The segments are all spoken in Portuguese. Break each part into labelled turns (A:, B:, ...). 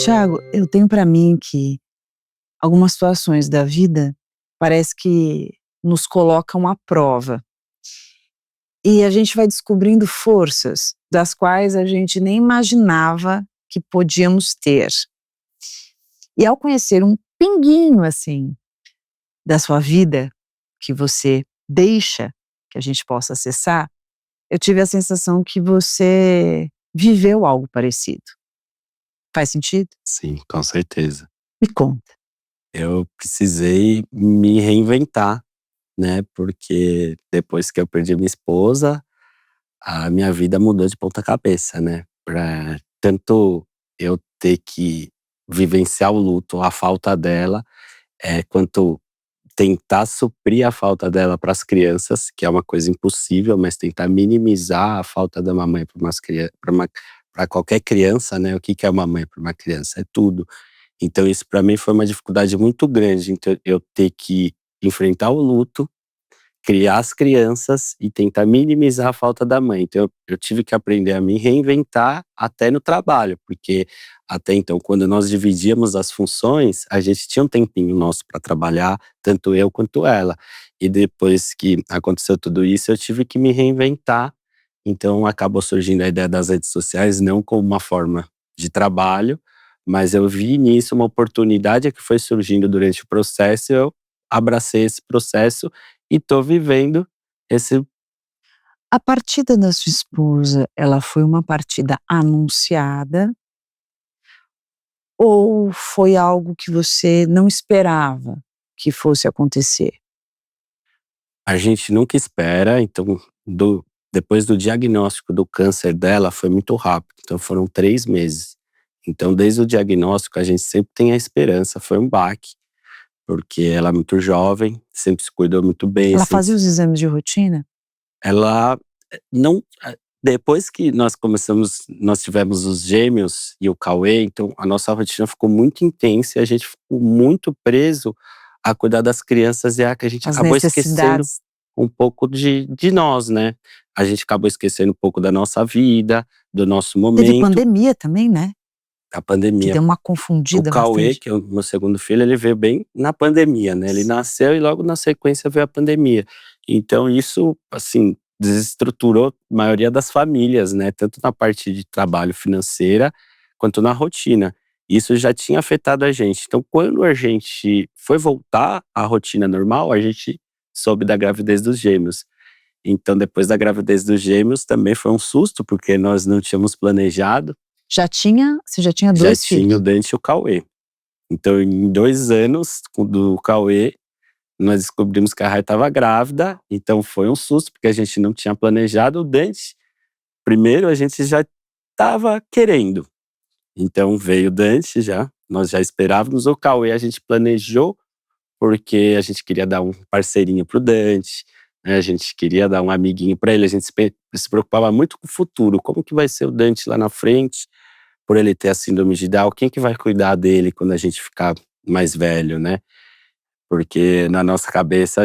A: Tiago, eu tenho pra mim que algumas situações da vida parece que nos colocam à prova. E a gente vai descobrindo forças das quais a gente nem imaginava que podíamos ter. E ao conhecer um pinguinho, assim, da sua vida, que você deixa que a gente possa acessar, eu tive a sensação que você viveu algo parecido. Faz sentido?
B: Sim, com certeza.
A: Me conta.
B: Eu precisei me reinventar, né, porque depois que eu perdi minha esposa, a minha vida mudou de ponta cabeça, né. Pra tanto eu ter que vivenciar o luto, a falta dela, quanto tentar suprir a falta dela para as crianças, que é uma coisa impossível, mas tentar minimizar a falta da mamãe para qualquer criança, né. O que que é uma mãe para uma criança? É tudo. Então isso para mim foi uma dificuldade muito grande, então eu ter que enfrentar o luto, criar as crianças e tentar minimizar a falta da mãe. Então eu tive que aprender a me reinventar até no trabalho, porque até então quando nós dividíamos as funções, a gente tinha um tempinho nosso para trabalhar, tanto eu quanto ela. E depois que aconteceu tudo isso, eu tive que me reinventar, então acabou surgindo a ideia das redes sociais, não como uma forma de trabalho, mas eu vi nisso uma oportunidade que foi surgindo durante o processo e eu abracei esse processo e tô vivendo esse.
A: A partida da sua esposa, ela foi uma partida anunciada ou foi algo que você não esperava que fosse acontecer?
B: A gente nunca espera, então depois do diagnóstico do câncer dela foi muito rápido, então foram 3 meses. Então desde o diagnóstico a gente sempre tem a esperança, foi um baque, porque ela é muito jovem, sempre se cuidou muito bem,
A: Ela
B: sempre
A: fazia os exames de rotina?
B: ela não depois que nós tivemos os gêmeos e o Cauê, então a nossa rotina ficou muito intensa e a gente ficou muito preso a cuidar das crianças e a que a gente
A: As
B: acabou esquecendo
A: necessidades.
B: um pouco de nós, né. A gente acabou esquecendo um pouco da nossa vida, do nosso
A: Teve
B: momento,
A: pandemia também, né,
B: a
A: que
B: pandemia.
A: deu uma
B: O
A: confundida
B: Cauê,
A: bastante.
B: que é o meu segundo filho, ele veio bem na pandemia, né, ele nasceu e logo na sequência veio a pandemia. Então isso, assim, desestruturou a maioria das famílias, né, tanto na parte de trabalho financeira, quanto na rotina. Isso já tinha afetado a gente. Então quando a gente foi voltar à rotina normal, a gente soube da gravidez dos gêmeos. Então depois da gravidez dos gêmeos também foi um susto, porque nós não tínhamos planejado,
A: Você já tinha
B: já
A: 2
B: tinha o
A: filhos?
B: Dante e o Cauê. Então, em 2 anos do Cauê, nós descobrimos que a Rai estava grávida, então foi um susto, porque a gente não tinha planejado. O Dante, primeiro a gente já estava querendo, então veio o Dante já, nós já esperávamos. O Cauê a gente planejou, porque a gente queria dar um parceirinho para o Dante, né, a gente queria dar um amiguinho para ele, a gente se preocupava muito com o futuro, como que vai ser o Dante lá na frente, por ele ter a síndrome de Down, quem que vai cuidar dele quando a gente ficar mais velho, né? Porque na nossa cabeça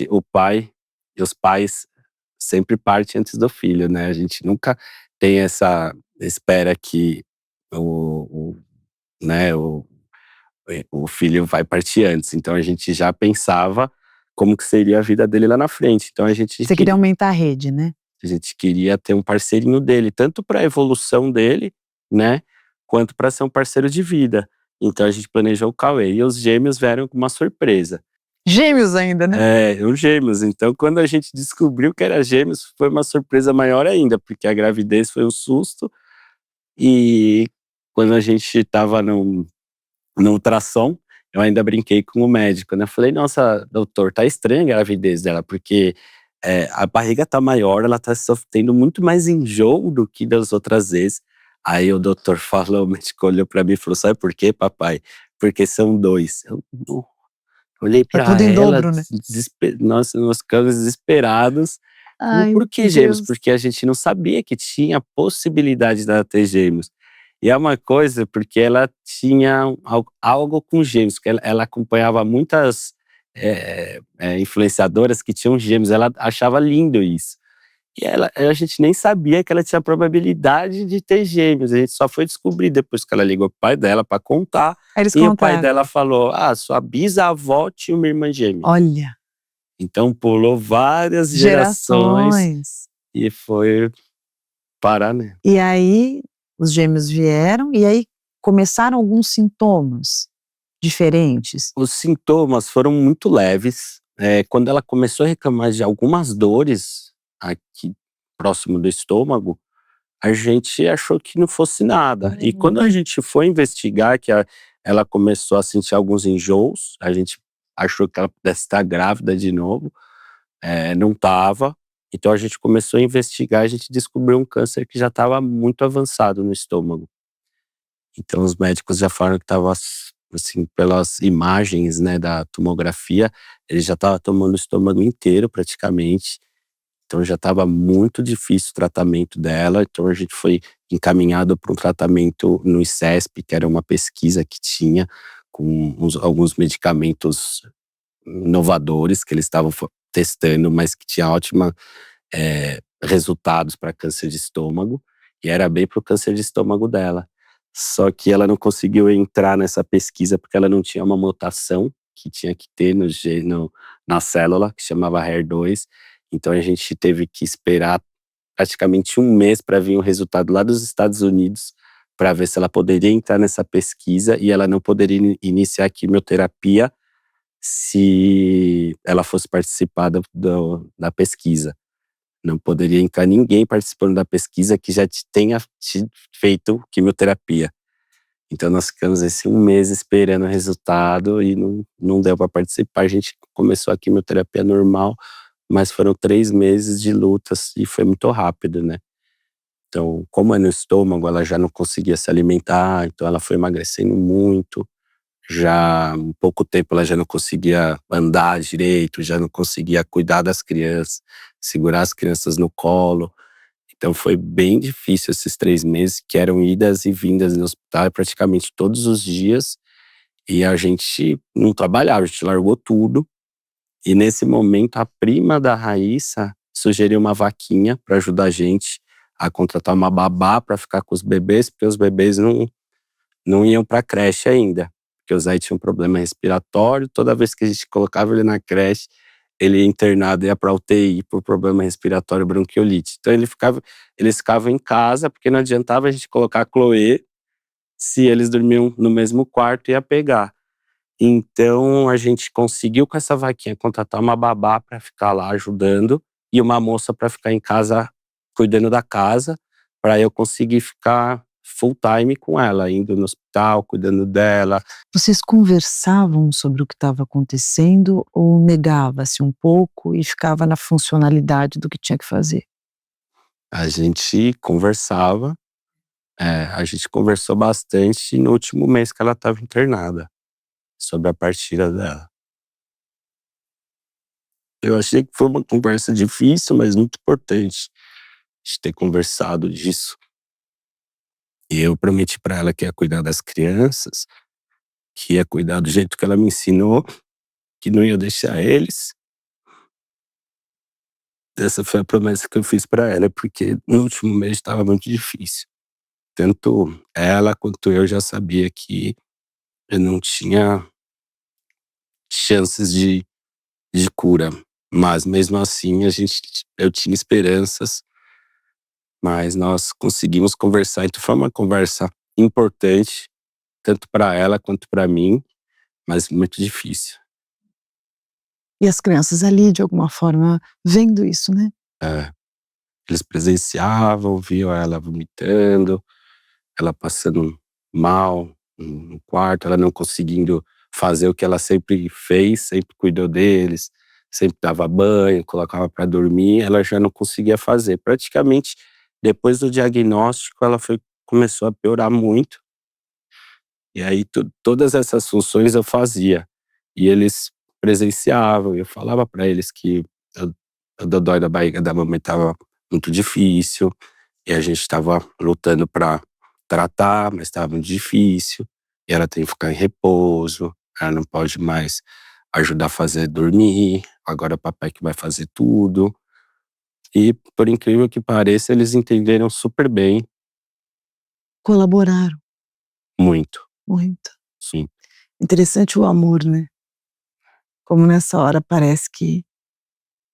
B: o pai e os pais sempre partem antes do filho, né? A gente nunca tem essa espera que o, o, né, o filho vai partir antes. Então a gente já pensava como que seria a vida dele lá na frente. Então
A: Você queria aumentar a rede, né?
B: a gente queria ter um parceirinho dele, tanto para a evolução dele, né, quanto para ser um parceiro de vida. Então a gente planejou o Cauê e os gêmeos vieram com uma surpresa.
A: Gêmeos ainda, né?
B: Os gêmeos. Então quando a gente descobriu que era gêmeos, foi uma surpresa maior ainda, porque a gravidez foi um susto e quando a gente estava no ultrassom, eu ainda brinquei com o médico, né, falei: "Nossa, doutor, tá estranha a gravidez dela, porque a barriga tá maior, ela tá tendo muito mais enjoo do que das outras vezes". Aí o doutor falou, o médico olhou pra mim e falou: "Sabe por quê, papai? Porque são 2". Eu no olhei
A: É
B: pra
A: tudo em
B: ela,
A: dobro, né?
B: nossa, nós ficamos desesperados.
A: Ai,
B: Por que gêmeos?
A: Deus.
B: Porque a gente não sabia que tinha possibilidade dela ter gêmeos. E é uma coisa, porque ela tinha algo com gêmeos, que ela acompanhava muitas influenciadoras que tinham gêmeos, ela achava lindo isso. E a gente nem sabia que ela tinha probabilidade de ter gêmeos, a gente só foi descobrir depois que ela ligou pro pai dela pra contar,
A: Aí eles
B: e o pai
A: contaram.
B: dela falou: "Ah, sua bisavó tinha uma irmã gêmea".
A: Olha,
B: Então pulou várias gerações
A: gerações.
B: e foi parar, né.
A: E aí, os gêmeos vieram, e aí começaram alguns sintomas diferentes?
B: Os sintomas foram muito leves, quando ela começou a reclamar de algumas dores aqui próximo do estômago, a gente achou que não fosse nada. E quando a gente foi investigar ela começou a sentir alguns enjoos, a gente achou que ela pudesse estar grávida de novo, não estava. Então a gente começou a investigar, a gente descobriu um câncer que já estava muito avançado no estômago. Então os médicos já falaram que estava assim, pelas imagens, né, da tomografia, ele já estava tomando o estômago inteiro praticamente, então já estava muito difícil o tratamento dela, então a gente foi encaminhado para um tratamento no ICESP, que era uma pesquisa que tinha com alguns medicamentos inovadores que eles estavam testando, mas que tinha ótima resultados para câncer de estômago, e era bem para o câncer de estômago dela. Só que ela não conseguiu entrar nessa pesquisa porque ela não tinha uma mutação que tinha que ter na célula, que chamava HER2. Então a gente teve que esperar praticamente um mês para vir o resultado lá dos Estados Unidos, para ver se ela poderia entrar nessa pesquisa, e ela não poderia iniciar a quimioterapia se ela fosse participar da pesquisa. Não poderia entrar ninguém participando da pesquisa que já tenha feito quimioterapia. Então nós ficamos esse um mês esperando o resultado e não deu para participar. A gente começou a quimioterapia normal, mas foram 3 meses de lutas e foi muito rápido, né. Então, como é no estômago, ela já não conseguia se alimentar, então ela foi emagrecendo muito. Já em pouco tempo ela já não conseguia andar direito, já não conseguia cuidar das crianças, segurar as crianças no colo. Então foi bem difícil esses 3 meses, que eram idas e vindas no hospital praticamente todos os dias, e a gente não trabalhava, a gente largou tudo. E nesse momento a prima da Raíssa sugeriu uma vaquinha para ajudar a gente a contratar uma babá para ficar com os bebês, porque os bebês não iam para creche ainda, porque o Zé tinha um problema respiratório, toda vez que a gente colocava ele na creche, ele ia internado, ia pra UTI por problema respiratório, bronquiolite. Então eles ficavam em casa, porque não adiantava a gente colocar a Chloe, se eles dormiam no mesmo quarto, ia pegar. Então a gente conseguiu com essa vaquinha contratar uma babá para ficar lá ajudando, e uma moça para ficar em casa cuidando da casa, para eu conseguir ficar full time com ela, indo no hospital, cuidando dela.
A: Vocês conversavam sobre o que estava acontecendo, ou negava-se um pouco e ficava na funcionalidade do que tinha que fazer?
B: A gente conversava, a gente conversou bastante no último mês que ela estava internada, sobre a partida dela. Eu achei que foi uma conversa difícil, mas muito importante, de ter conversado disso. E eu prometi para ela que ia cuidar das crianças, que ia cuidar do jeito que ela me ensinou, que não ia deixar eles. Essa foi a promessa que eu fiz para ela, porque no último mês estava muito difícil. Tanto ela quanto eu já sabia que eu não tinha chances de cura. Mas mesmo assim eu tinha esperanças, mas nós conseguimos conversar. Então foi uma conversa importante, tanto para ela quanto para mim, mas muito difícil.
A: E as crianças ali, de alguma forma, vendo isso, né?
B: É, eles presenciavam, viam ela vomitando, ela passando mal no quarto, ela não conseguindo fazer o que ela sempre fez, sempre cuidou deles, sempre dava banho, colocava para dormir, ela já não conseguia fazer. Praticamente, depois do diagnóstico, começou a piorar muito, e aí todas essas funções eu fazia, e eles presenciavam, eu falava para eles que o dodói da barriga da mamãe estava muito difícil, e a gente estava lutando para tratar, mas estava muito difícil. E ela tem que ficar em repouso, ela não pode mais ajudar a fazer dormir, agora é o papai que vai fazer tudo. E, por incrível que pareça, eles entenderam super bem.
A: Colaboraram
B: Muito,
A: muito.
B: sim.
A: Interessante o amor, né, como nessa hora parece que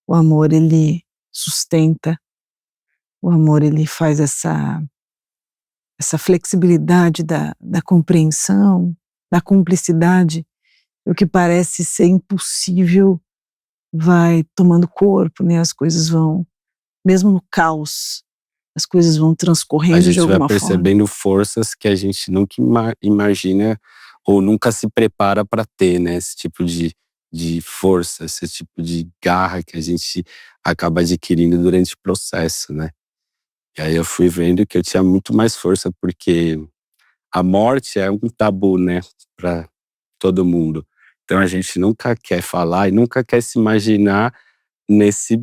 A: o amor ele sustenta, o amor ele faz essa flexibilidade da compreensão, da cumplicidade, o que parece ser impossível vai tomando corpo, né, as coisas vão mesmo no caos, as coisas vão
B: A
A: transcorrendo de
B: gente vai
A: alguma forma.
B: percebendo forças que a gente nunca imagina ou nunca se prepara para ter, né, esse tipo de força, esse tipo de garra que a gente acaba adquirindo durante o processo, né. E aí eu fui vendo que eu tinha muito mais força, porque a morte é um tabu, né, para todo mundo. Então a gente nunca quer falar e nunca quer se imaginar nesse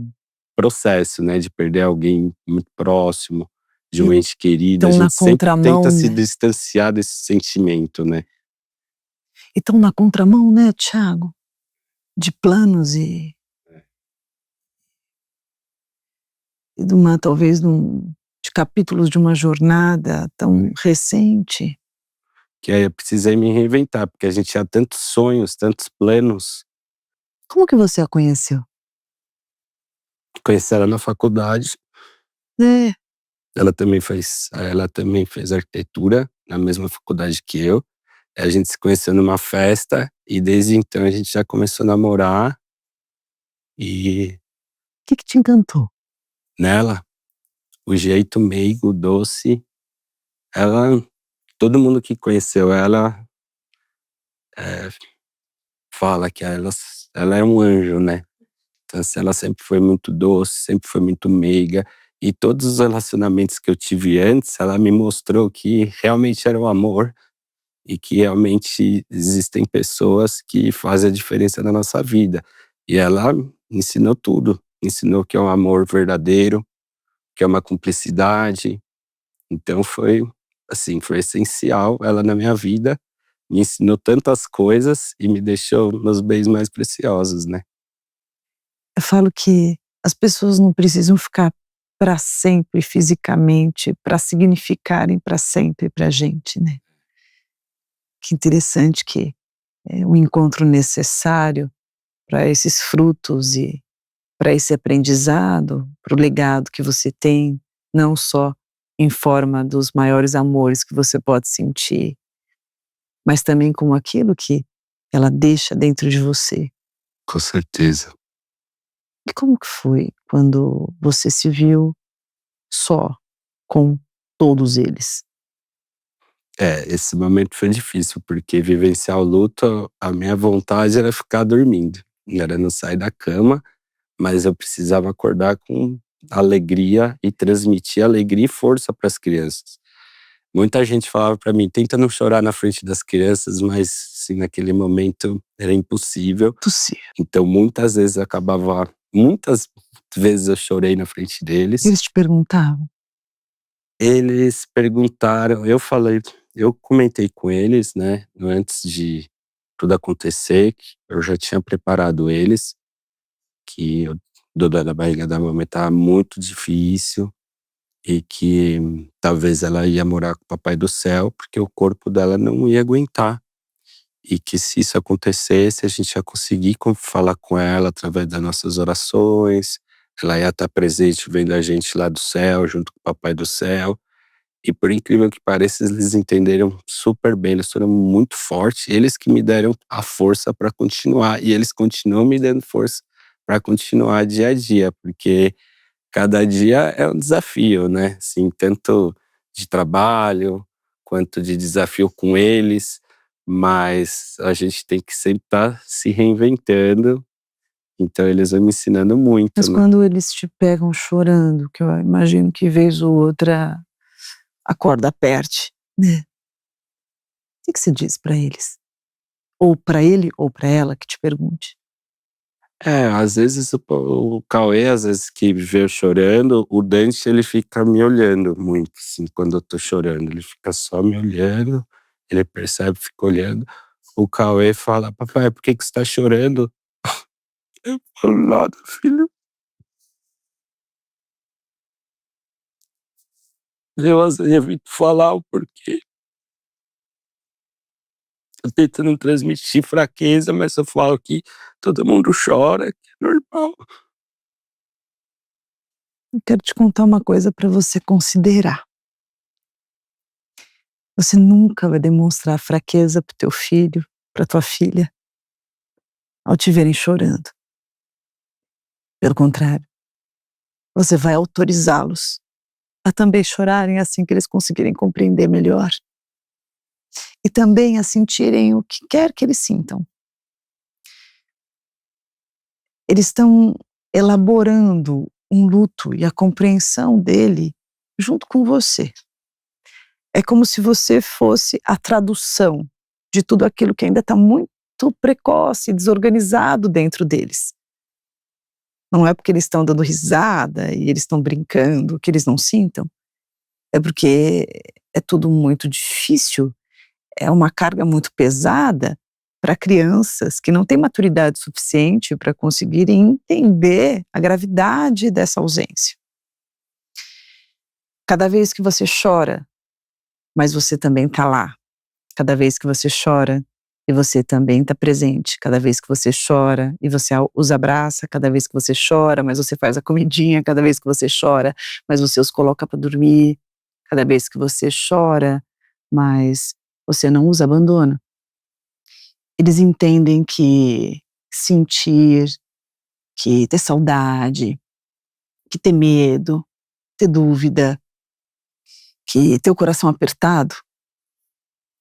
B: processo, né, de perder alguém muito próximo, de um
A: E
B: ente querido. A
A: estão na
B: gente sempre tenta
A: contramão,
B: se
A: né,
B: distanciar desse sentimento, né.
A: e estão na contramão, né, Tiago, de planos e de uma talvez de capítulos de uma jornada tão recente.
B: Que aí eu precisei me reinventar, porque a gente tinha tantos sonhos, tantos planos.
A: Como que você a conheceu?
B: Conheci ela na faculdade,
A: É,
B: ela também fez arquitetura na mesma faculdade que eu. A gente se conheceu numa festa e desde então a gente já começou a namorar. E
A: que te encantou?
B: nela, o jeito meigo, doce, ela todo mundo que conheceu ela, eh, fala que ela é um anjo, né. Então assim, ela sempre foi muito doce, sempre foi muito meiga, e todos os relacionamentos que eu tive antes, ela me mostrou que realmente era o amor e que realmente existem pessoas que fazem a diferença na nossa vida. E ela me ensinou tudo, ensinou que é um amor verdadeiro, que é uma cumplicidade. Então foi, assim, foi essencial ela na minha vida, me ensinou tantas coisas e me deixou meus bens mais preciosos, né.
A: Eu falo que as pessoas não precisam ficar para sempre fisicamente, para significarem para sempre pra gente, né. Que interessante que é um encontro necessário para esses frutos e para esse aprendizado, para o legado que você tem, não só em forma dos maiores amores que você pode sentir, mas também como aquilo que ela deixa dentro de você.
B: Com certeza.
A: E como que foi quando você se viu só com todos eles?
B: É, esse momento foi difícil, porque vivenciar o luto, a minha vontade era ficar dormindo, era não sair da cama, mas eu precisava acordar com alegria e transmitir alegria e força para as crianças. Muita gente falava para mim: "Tenta não chorar na frente das crianças", mas, assim, naquele momento era impossível.
A: Possível.
B: Então muitas vezes eu chorei na frente deles.
A: Eles te perguntavam?
B: Eles perguntaram, eu comentei com eles, né, antes de tudo acontecer, que eu já tinha preparado eles, que o dor da barriga da mamãe estava muito difícil e que talvez ela ia morar com o papai do céu, porque o corpo dela não ia aguentar. E que se isso acontecesse, a gente ia conseguir falar com ela através das nossas orações, ela ia estar presente vendo a gente lá do céu, junto com o papai do céu. E por incrível que pareça, eles entenderam super bem, eles foram muito fortes, eles que me deram a força para continuar, e eles continuam me dando força para continuar dia a dia, porque cada dia é um desafio, né, assim, tanto de trabalho, quanto de desafio com eles, mas a gente tem que sempre estar se reinventando, então eles vão me ensinando muito,
A: Mas
B: né.
A: quando eles te pegam chorando, que eu imagino que vez ou outra a corda aperte, né, o que você diz para eles? Ou para ele ou para ela que te pergunte.
B: É, às vezes o Cauê, às vezes que vê eu chorando, o Dante ele fica me olhando muito, assim, quando eu tô chorando, ele fica só me olhando, ele percebe, fica olhando. O Cauê fala: "Papai, por que que você tá chorando?" Eu falo: "Nada, filho." Eu às vezes evito falar o porquê. Tô tentando transmitir fraqueza, mas eu falo que todo mundo chora, que é normal.
A: Eu quero te contar uma coisa para você considerar. Você nunca vai demonstrar fraqueza para o teu filho, para tua filha, ao te verem chorando. Pelo contrário, você vai autorizá-los a também chorarem assim que eles conseguirem compreender melhor. E também a sentirem o que quer que eles sintam. Eles estão elaborando um luto e a compreensão dele junto com você. É como se você fosse a tradução de tudo aquilo que ainda está muito precoce, desorganizado dentro deles. Não é porque eles estão dando risada e eles estão brincando que eles não sintam. É porque é tudo muito difícil, é uma carga muito pesada para crianças que não têm maturidade suficiente para conseguirem entender a gravidade dessa ausência. Cada vez que você chora, mas você também está lá. Cada vez que você chora, e você também está presente. Cada vez que você chora e você os abraça, cada vez que você chora, mas você faz a comidinha, cada vez que você chora, mas você os coloca para dormir, cada vez que você chora, mas você não os abandona. Eles entendem que sentir, que ter saudade, que ter medo, ter dúvida, que ter o coração apertado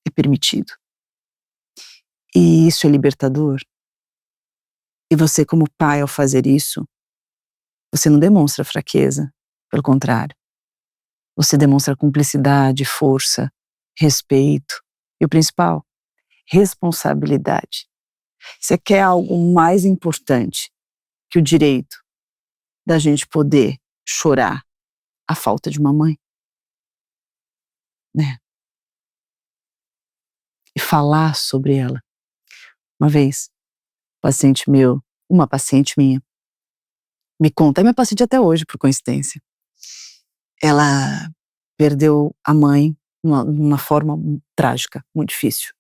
A: é permitido. E isso é libertador. E você, como pai, ao fazer isso, você não demonstra fraqueza, pelo contrário. Você demonstra cumplicidade, força, respeito e o principal, responsabilidade. Você quer algo mais importante que o direito da gente poder chorar a falta de uma mãe, né? E falar sobre ela. Uma vez, uma paciente minha, me conta, é minha paciente até hoje, por coincidência. Ela perdeu a mãe de uma forma trágica, muito difícil.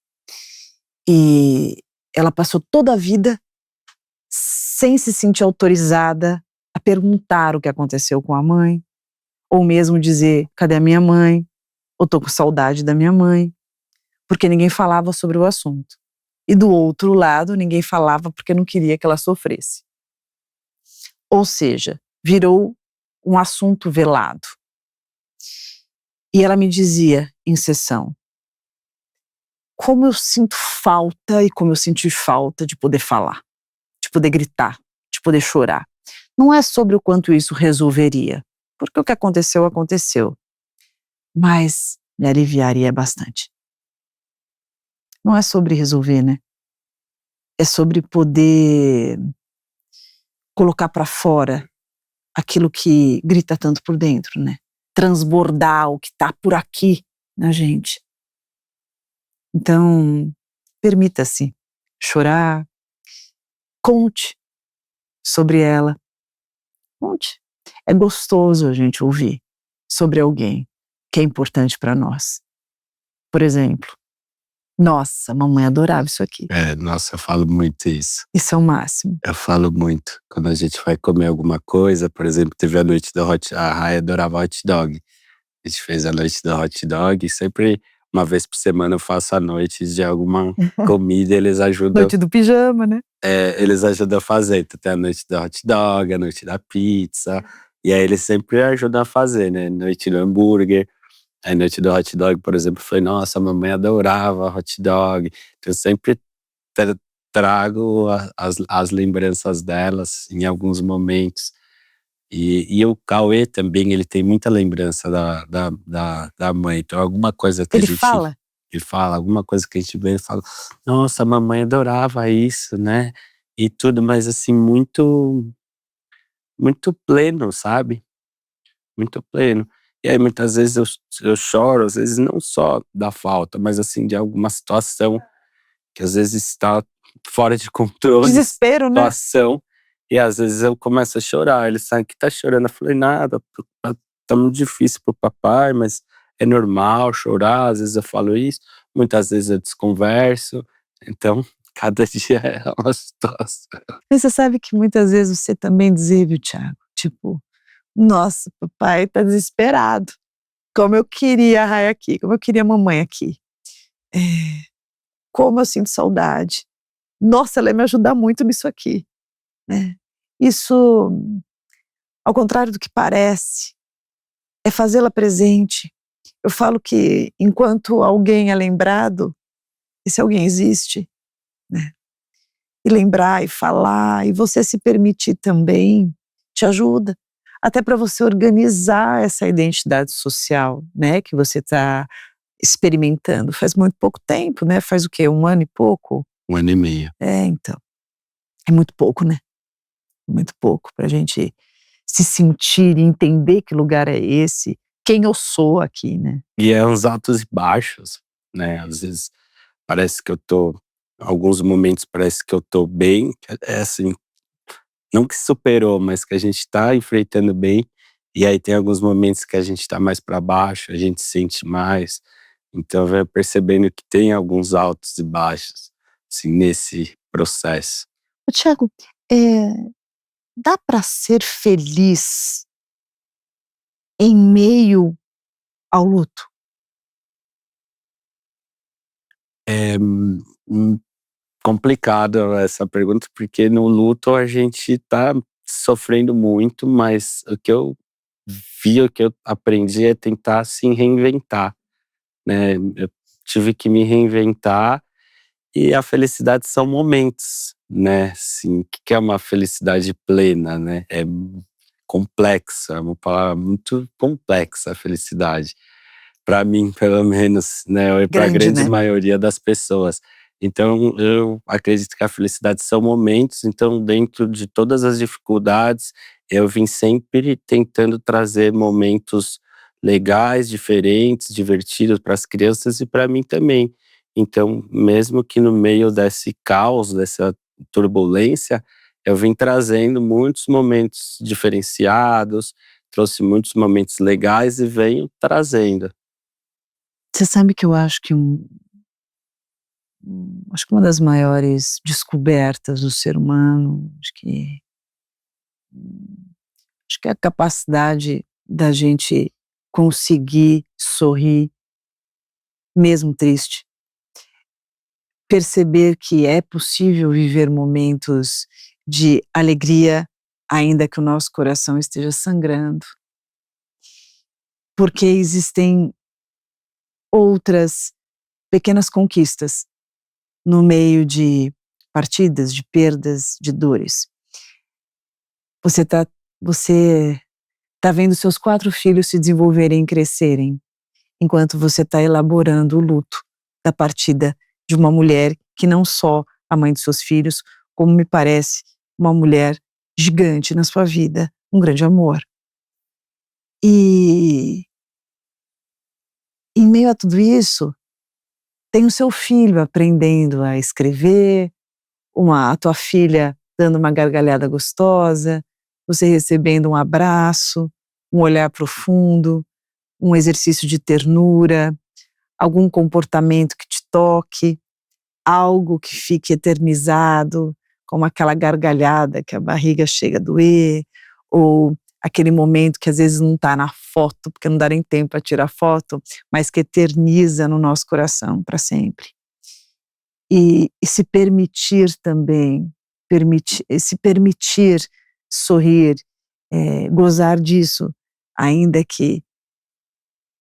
A: E ela passou toda a vida sem se sentir autorizada a perguntar o que aconteceu com a mãe, ou mesmo dizer, cadê a minha mãe? Ou tô com saudade da minha mãe, porque ninguém falava sobre o assunto. E do outro lado, ninguém falava porque não queria que ela sofresse. Ou seja, virou um assunto velado. E ela me dizia em sessão, como eu sinto falta e como eu senti falta de poder falar, de poder gritar, de poder chorar. Não é sobre o quanto isso resolveria, porque o que aconteceu, aconteceu. Mas me aliviaria bastante. Não é sobre resolver, né? É sobre poder colocar para fora aquilo que grita tanto por dentro, né? Transbordar o que tá por aqui na gente. Então, permita-se chorar, conte sobre ela, conte. É gostoso a gente ouvir sobre alguém que é importante para nós. Por exemplo, nossa, mamãe adorava isso aqui.
B: Nossa, eu falo muito isso.
A: Isso é o máximo.
B: Eu falo muito. Quando a gente vai comer alguma coisa, por exemplo, teve a noite do a Rai adorava hot dog. A gente fez a noite do hot dog e sempre, uma vez por semana, eu faço a noite de alguma comida e eles ajudam.
A: Noite do pijama, né?
B: Eles ajudam a fazer. Então tem a noite do hot dog, a noite da pizza. E aí eles sempre ajudam a fazer, né? Noite do hambúrguer. A noite do hot dog, por exemplo, foi, nossa, a mamãe adorava hot dog. Então eu sempre trago as lembranças delas em alguns momentos. E o Cauê também, ele tem muita lembrança da mãe. Então alguma coisa que
A: Ele
B: a gente...
A: fala?
B: Ele fala, alguma coisa que a gente vê, ele fala, nossa, a mamãe adorava isso, né? E tudo, mas assim, muito, muito pleno, sabe? Muito pleno. E aí muitas vezes eu choro, às vezes não só da falta, mas assim, de alguma situação que às vezes está fora de controle,
A: Desespero, né?
B: situação, e às vezes eu começo a chorar, ele sabe que tá chorando, eu falei, nada, tá muito difícil pro papai, mas é normal chorar, às vezes eu falo isso, muitas vezes eu desconverso, então cada dia é uma situação.
A: Mas você sabe que muitas vezes você também dizer, viu, Thiago, tipo: "Nossa, papai tá desesperado, como eu queria a Raia aqui, como eu queria a mamãe aqui. Eh, como eu sinto saudade. Nossa, ela ia me ajudar muito nisso aqui", né. Isso, ao contrário do que parece, é fazê-la presente. Eu falo que enquanto alguém é lembrado, esse alguém existe, né. E lembrar e falar e você se permitir também, te ajuda. Até para você organizar essa identidade social, né, que você está experimentando. Faz muito pouco tempo, né, faz o quê? 1 ano e pouco?
B: 1 ano e meio.
A: É, então, é muito pouco, né, muito pouco pra gente se sentir e entender que lugar é esse, quem eu sou aqui, né.
B: E é uns altos e baixos, né, às vezes parece que eu tô alguns momentos parece que eu tô bem, é assim, não que superou, mas que a gente tá enfrentando bem, e aí tem alguns momentos que a gente tá mais pra baixo, a gente sente mais, então vai percebendo que tem alguns altos e baixos, assim, nesse processo.
A: Ô Tiago, eh, dá pra ser feliz em meio ao luto?
B: É, complicado essa pergunta, porque no luto a gente tá sofrendo muito, mas o que eu vi, o que eu aprendi é tentar se reinventar, né. Eu tive que me reinventar e a felicidade são momentos, né, assim, o que que é uma felicidade plena, né, é complexa, é uma palavra muito complexa a felicidade. Para mim, pelo menos, né, e para a
A: Grande,
B: grande
A: né?
B: maioria das pessoas. Então, eu acredito que a felicidade são momentos, então dentro de todas as dificuldades, eu vim sempre tentando trazer momentos legais, diferentes, divertidos para as crianças e para mim também. Então, mesmo que no meio desse caos, dessa turbulência, eu vim trazendo muitos momentos diferenciados, trouxe muitos momentos legais e venho trazendo.
A: Você sabe que eu acho que acho que uma das maiores descobertas do ser humano, acho que é a capacidade da gente conseguir sorrir mesmo triste. Perceber que é possível viver momentos de alegria, ainda que o nosso coração esteja sangrando. Porque existem outras pequenas conquistas no meio de partidas, de perdas, de dores. Você tá você tá vendo seus 4 filhos se desenvolverem e crescerem, enquanto você tá elaborando o luto da partida de uma mulher que não só a mãe dos seus filhos, como me parece uma mulher gigante na sua vida, um grande amor. E em meio a tudo isso, tem o seu filho aprendendo a escrever, a tua filha dando uma gargalhada gostosa, você recebendo um abraço, um olhar profundo, um exercício de ternura, algum comportamento que te toque, algo que fique eternizado, como aquela gargalhada que a barriga chega a doer, ou aquele momento que às vezes não está na foto, porque não dá nem tempo para tirar foto, mas que eterniza no nosso coração para sempre. E se permitir também, se permitir sorrir, gozar disso, ainda que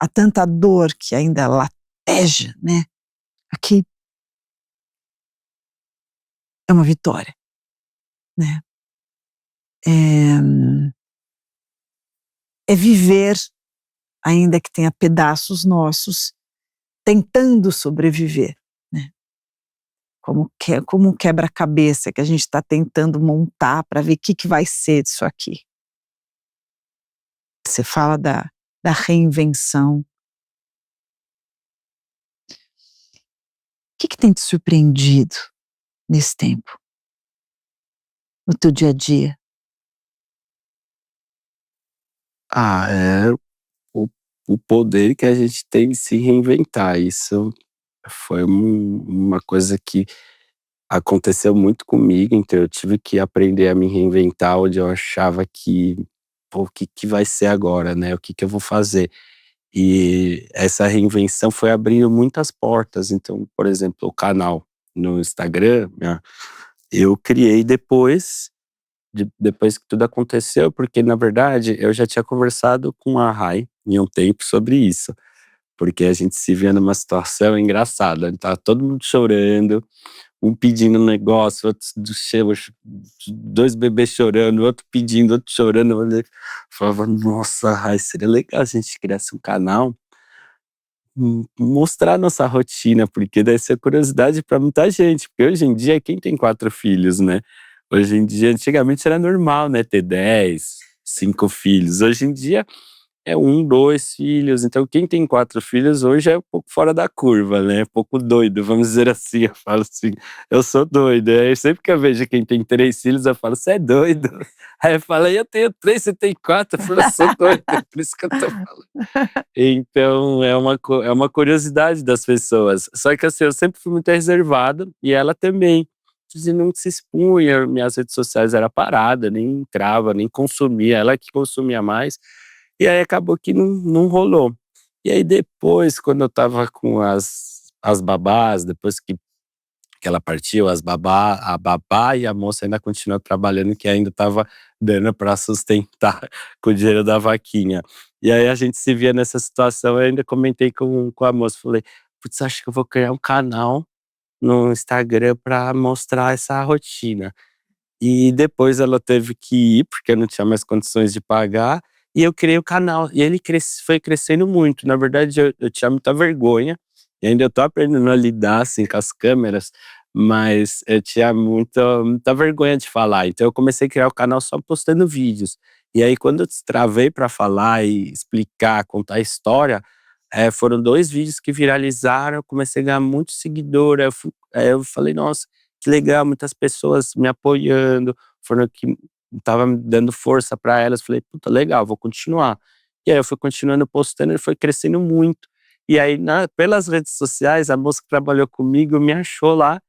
A: há tanta dor que ainda lateja, né, aqui é uma vitória, né. É é viver, ainda que tenha pedaços nossos, tentando sobreviver, né, como um quebra-cabeça que a gente está tentando montar para ver que vai ser disso aqui. Você fala da reinvenção. Que tem te surpreendido nesse tempo, no teu dia a dia?
B: Ah, é o poder que a gente tem de se reinventar. Isso foi uma coisa que aconteceu muito comigo, então eu tive que aprender a me reinventar onde eu achava que: "Pô, o que que vai ser agora, né, o que que eu vou fazer?". E essa reinvenção foi abrindo muitas portas, então, por exemplo, o canal no Instagram, eu criei depois que tudo aconteceu, porque na verdade eu já tinha conversado com a Rai em um tempo sobre isso, porque a gente se via numa situação engraçada, estava todo mundo chorando, um pedindo um negócio, outros do chego, 2 bebês chorando, outro pedindo, outro chorando, eu olhei, falava: "Nossa, Rai, seria legal se a gente criasse um canal, mostrar nossa rotina", porque deve ser curiosidade para muita gente, porque hoje em dia quem tem 4 filhos, né, hoje em dia antigamente era normal, né, ter 10, 5 filhos, hoje em dia é 1, 2 filhos, então quem tem 4 filhos hoje é um pouco fora da curva, né, um pouco doido, vamos dizer assim, eu falo assim: "Eu sou doido", aí sempre que eu vejo quem tem 3 filhos eu falo: "Você é doido?". Aí fala: "Eu tenho 3, você tem 4", eu falo: "Eu sou doido", por isso que eu tô falando. Então é uma curiosidade das pessoas, só que assim, eu sempre fui muito reservado e ela também, e não se expunha, minhas redes sociais era parada, nem entrava, nem consumia, ela que consumia mais, e aí acabou que não rolou. E aí depois, quando eu estava com as babás, depois que ela partiu, a babá e a moça ainda continuou trabalhando, que ainda estava dando para sustentar com o dinheiro da vaquinha. E aí a gente se via nessa situação, eu ainda comentei com a moça, falei: "Putz, acho que eu vou criar um canal no Instagram para mostrar essa rotina". E depois ela teve que ir, porque eu não tinha mais condições de pagar, e eu criei o canal, e ele foi crescendo muito. Na verdade eu tinha muita vergonha, e ainda eu tô aprendendo a lidar, assim, com as câmeras, mas eu tinha muita vergonha de falar, então eu comecei a criar o canal só postando vídeos. E aí quando eu destravei para falar e explicar, contar a história, foram 2 vídeos que viralizaram, eu comecei a ganhar muito seguidor, aí eu falei: "Nossa, que legal, muitas pessoas me apoiando, foram que estava me dando força para elas", falei: "Puta, legal, vou continuar". E aí eu fui continuando postando, ele foi crescendo muito. E aí pelas redes sociais, a moça que trabalhou comigo me achou lá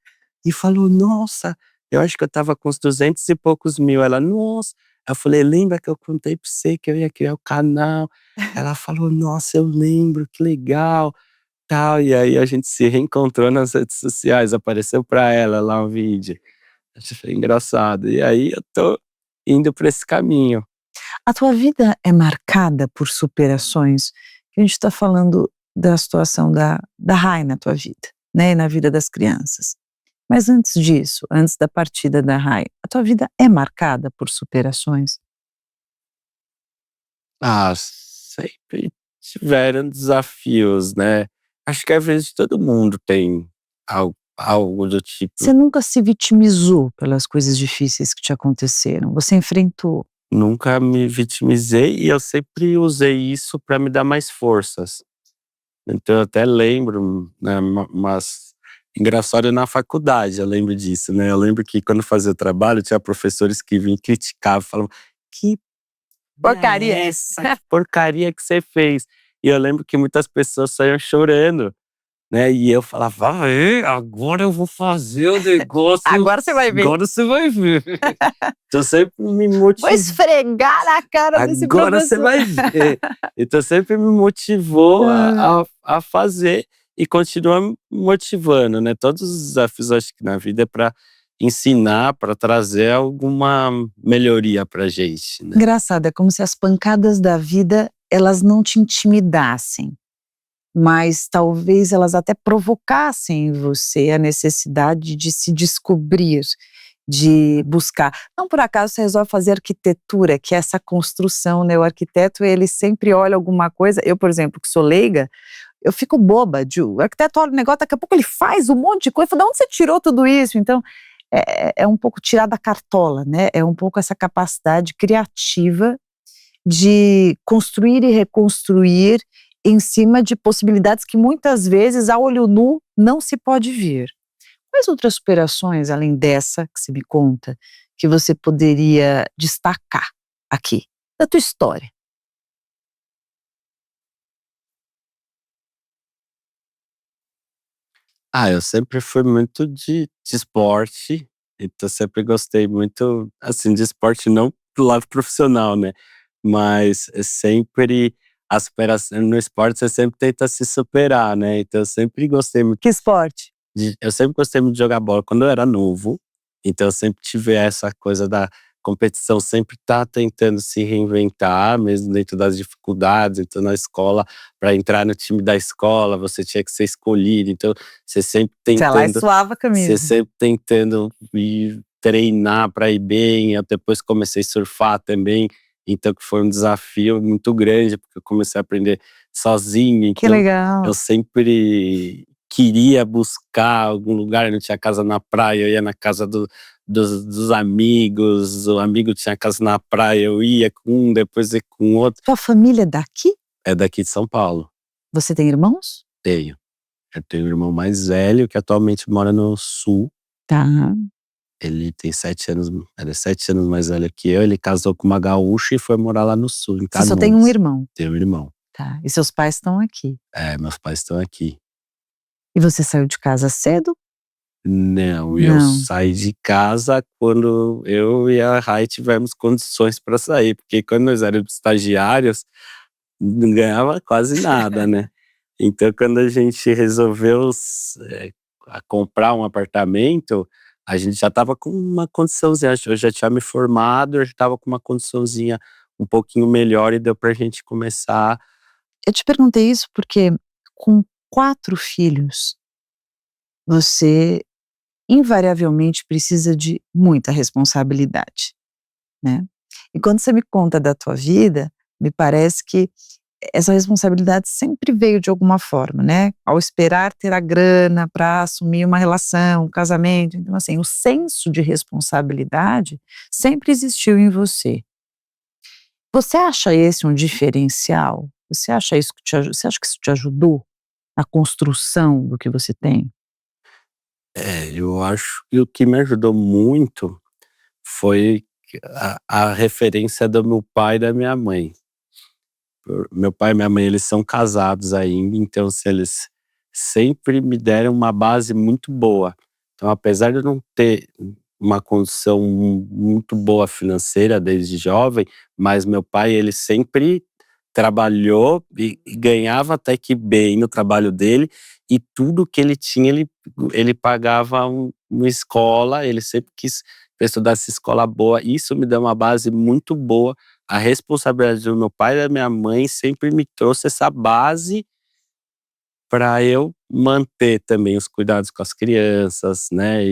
B: e falou: "Nossa", eu acho que eu estava com uns 200 e poucos mil, ela: "Nossa", eu falei: "Lembra que eu contei pra você que eu ia criar o canal?". Ela falou: "Nossa, eu lembro, que legal". Tal, e aí a gente se reencontrou nas redes sociais, apareceu pra ela lá um vídeo. Isso foi engraçado. E aí eu tô indo pra esse caminho.
A: A tua vida é marcada por superações? A gente está falando da situação da Rai na tua vida, né, e na vida das crianças. Mas antes disso, antes da partida da Rai, a tua vida é marcada por superações?
B: Ah, sempre tiveram desafios, né. Acho que às vezes todo mundo tem algo do tipo.
A: Você nunca se vitimizou pelas coisas difíceis que te aconteceram, você enfrentou.
B: Nunca me vitimizei e eu sempre usei isso pra me dar mais forças. Então eu até lembro, né, mas engraçado na faculdade, eu lembro disso, né, eu lembro que quando eu fazia trabalho tinha professores que vinham e criticavam, falavam: "Que
A: Porcaria.
B: é essa? Que porcaria que você fez?". E eu lembro que muitas pessoas saíam chorando, né, e eu falava: "Aê, agora eu vou fazer o negócio,
A: Agora você vai ver.
B: agora você vai ver". Então sempre me
A: Vou
B: motivou.
A: esfregar na cara desse
B: Agora você
A: professor.
B: vai ver. Então sempre me motivou
A: Hã.
B: a fazer e continua me motivando, né. Todos os desafios acho que na vida é para ensinar, para trazer alguma melhoria pra gente, né.
A: Engraçado, é como se as pancadas da vida, elas não te intimidassem, mas talvez elas até provocassem em você a necessidade de se descobrir, de buscar. Não por acaso você resolve fazer arquitetura, que é essa construção, né, o arquiteto ele sempre olha alguma coisa, eu por exemplo que sou leiga, eu fico boba de o arquiteto olha o negócio, daqui a pouco ele faz um monte de coisa, eu falo: "Da onde você tirou tudo isso?". Então, é um pouco tirar da cartola, né, é um pouco essa capacidade criativa de construir e reconstruir em cima de possibilidades que muitas vezes a olho nu não se pode ver. Quais outras superações, além dessa que você me conta, que você poderia destacar aqui, da tua história?
B: Eu sempre fui muito de esporte, então sempre gostei muito, assim, de esporte não do lado profissional, né, mas sempre a superação no esporte você sempre tenta se superar, né, então eu sempre gostei muito
A: Que esporte?
B: eu sempre gostei muito de jogar bola quando eu era novo, então eu sempre tive essa coisa da competição, sempre tá tentando se reinventar, mesmo dentro das dificuldades. Então na escola, para entrar no time da escola, você tinha que ser escolhido, então você sempre
A: Você ia lá e
B: tentando
A: suava a
B: você
A: camisa.
B: sempre tentando ir treinar para ir bem. Eu depois comecei a surfar também, então que foi um desafio muito grande, porque eu comecei a aprender sozinho,
A: Que
B: então eu
A: legal.
B: sempre queria buscar algum lugar, não tinha casa na praia, eu ia na casa dos amigos, o amigo tinha casa na praia, eu ia com um, depois ia com outro.
A: Sua família é daqui?
B: É daqui de São Paulo.
A: Você tem irmãos?
B: Tenho. Eu tenho um irmão mais velho que atualmente mora no sul.
A: Tá.
B: Ele tem 7 anos, ele é 7 anos mais velho que eu, ele casou com uma gaúcha e foi morar lá no sul, em
A: Você só tem um
B: Canoas.
A: irmão?
B: Tenho um irmão.
A: Tá. E seus pais estão aqui.
B: Meus pais estão aqui.
A: E você saiu de casa cedo?
B: Não, eu
A: Não.
B: saí de casa quando eu e a Rai tivemos condições para sair, porque quando nós éramos estagiários, não ganhava quase nada, né. Então quando a gente resolveu a comprar um apartamento, a gente já estava com uma condiçãozinha, eu já tinha me formado, eu já estava com uma condiçãozinha um pouquinho melhor e deu pra gente começar.
A: Eu te perguntei isso porque com 4 filhos, você invariavelmente precisa de muita responsabilidade, né. E quando você me conta da tua vida, me parece que essa responsabilidade sempre veio de alguma forma, né, ao esperar ter a grana para assumir uma relação, um casamento, então assim, o senso de responsabilidade sempre existiu em você. Você acha esse um diferencial? Você acha isso que você acha que isso te ajudou na construção do que você tem?
B: Eu acho que o que me ajudou muito foi a referência do meu pai e da minha mãe. Meu pai e minha mãe, eles são casados ainda, então se eles sempre me deram uma base muito boa. Então apesar de eu não ter uma condição muito boa financeira desde jovem, mas meu pai, ele sempre trabalhou e ganhava até que bem no trabalho dele, e tudo que ele tinha ele pagava uma escola, ele sempre quis que eu estudasse escola boa. Isso me deu uma base muito boa. A responsabilidade do meu pai e da minha mãe sempre me trouxe essa base para eu manter também os cuidados com as crianças, né,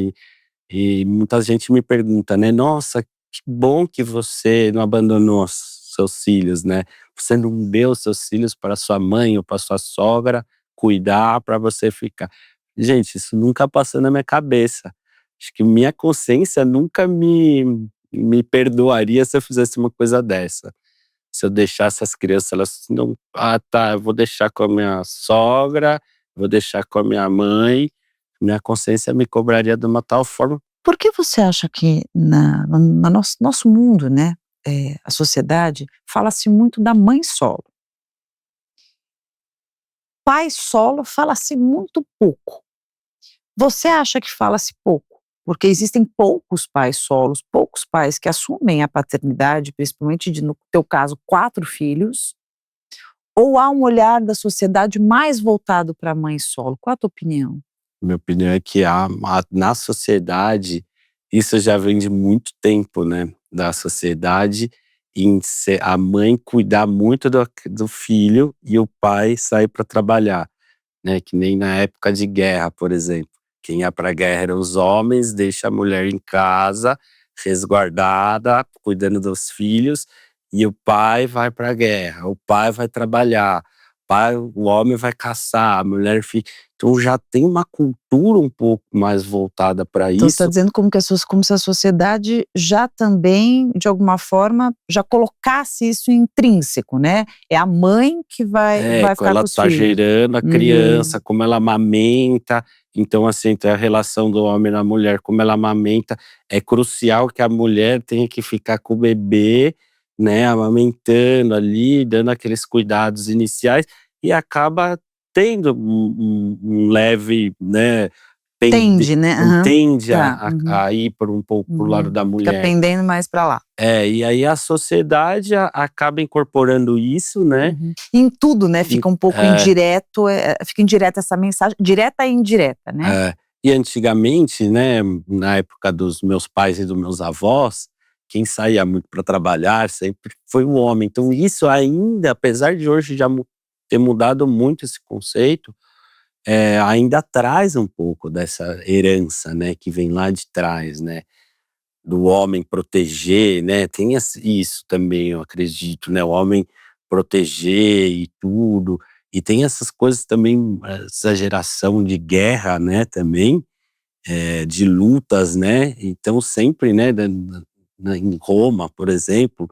B: e muita gente me pergunta, né: "Nossa, que bom que você não abandonou os seus filhos, né, você não deu seus filhos para sua mãe ou para sua sogra cuidar para você ficar". Gente, isso nunca passou na minha cabeça. Acho que minha consciência nunca me perdoaria se eu fizesse uma coisa dessa. Se eu deixasse as crianças, elas não: "Ah, tá, eu vou deixar com a minha sogra, vou deixar com a minha mãe", minha consciência me cobraria de uma tal forma.
A: Por que você acha que na nosso mundo, né, a sociedade, fala-se muito da mãe solo. Pai solo fala-se muito pouco. Você acha que fala-se pouco, porque existem poucos pais solos, poucos pais que assumem a paternidade, principalmente no teu caso, 4 filhos, ou há um olhar da sociedade mais voltado para a mãe solo? Qual a tua opinião?
B: Minha opinião é que na sociedade, isso já vem de muito tempo, né, da sociedade em ser a mãe cuidar muito do filho e o pai sair para trabalhar, né, que nem na época de guerra, por exemplo. Quem ia pra guerra eram os homens, deixa a mulher em casa, resguardada, cuidando dos filhos, e o pai vai pra guerra, o pai vai trabalhar, o homem vai caçar, a mulher fica. Então já tem uma cultura um pouco mais voltada para
A: Então você está
B: isso.
A: dizendo como se a sociedade já também, de alguma forma, já colocasse isso intrínseco, né, é a mãe que vai
B: Quando
A: ficar
B: ela
A: com os
B: tá
A: filhos.
B: gerando a
A: Uhum.
B: criança, como ela amamenta, então assim, tem a relação do homem na mulher, como ela amamenta, é crucial que a mulher tenha que ficar com o bebê, né, amamentando ali, dando aqueles cuidados iniciais, e acaba tendo um leve, né,
A: Tende, né? Aham.
B: tende
A: Tá. Uhum.
B: a ir por um pouco pro lado da
A: Fica
B: mulher.
A: pendendo mais pra lá.
B: E aí a sociedade acaba incorporando isso, né.
A: Em tudo, né,
B: E
A: fica um pouco indireto, fica indireta essa mensagem, direta e indireta, né.
B: e antigamente, né, na época dos meus pais e dos meus avós, quem saía muito para trabalhar sempre foi o homem. Então isso ainda, apesar de hoje já ter mudado muito esse conceito, ainda traz um pouco dessa herança, né, que vem lá de trás, né, do homem proteger, né, tem isso também, eu acredito, né, o homem proteger e tudo. E tem essas coisas também, essa geração de guerra, né, também, de lutas, né, então sempre, né, em Roma, por exemplo,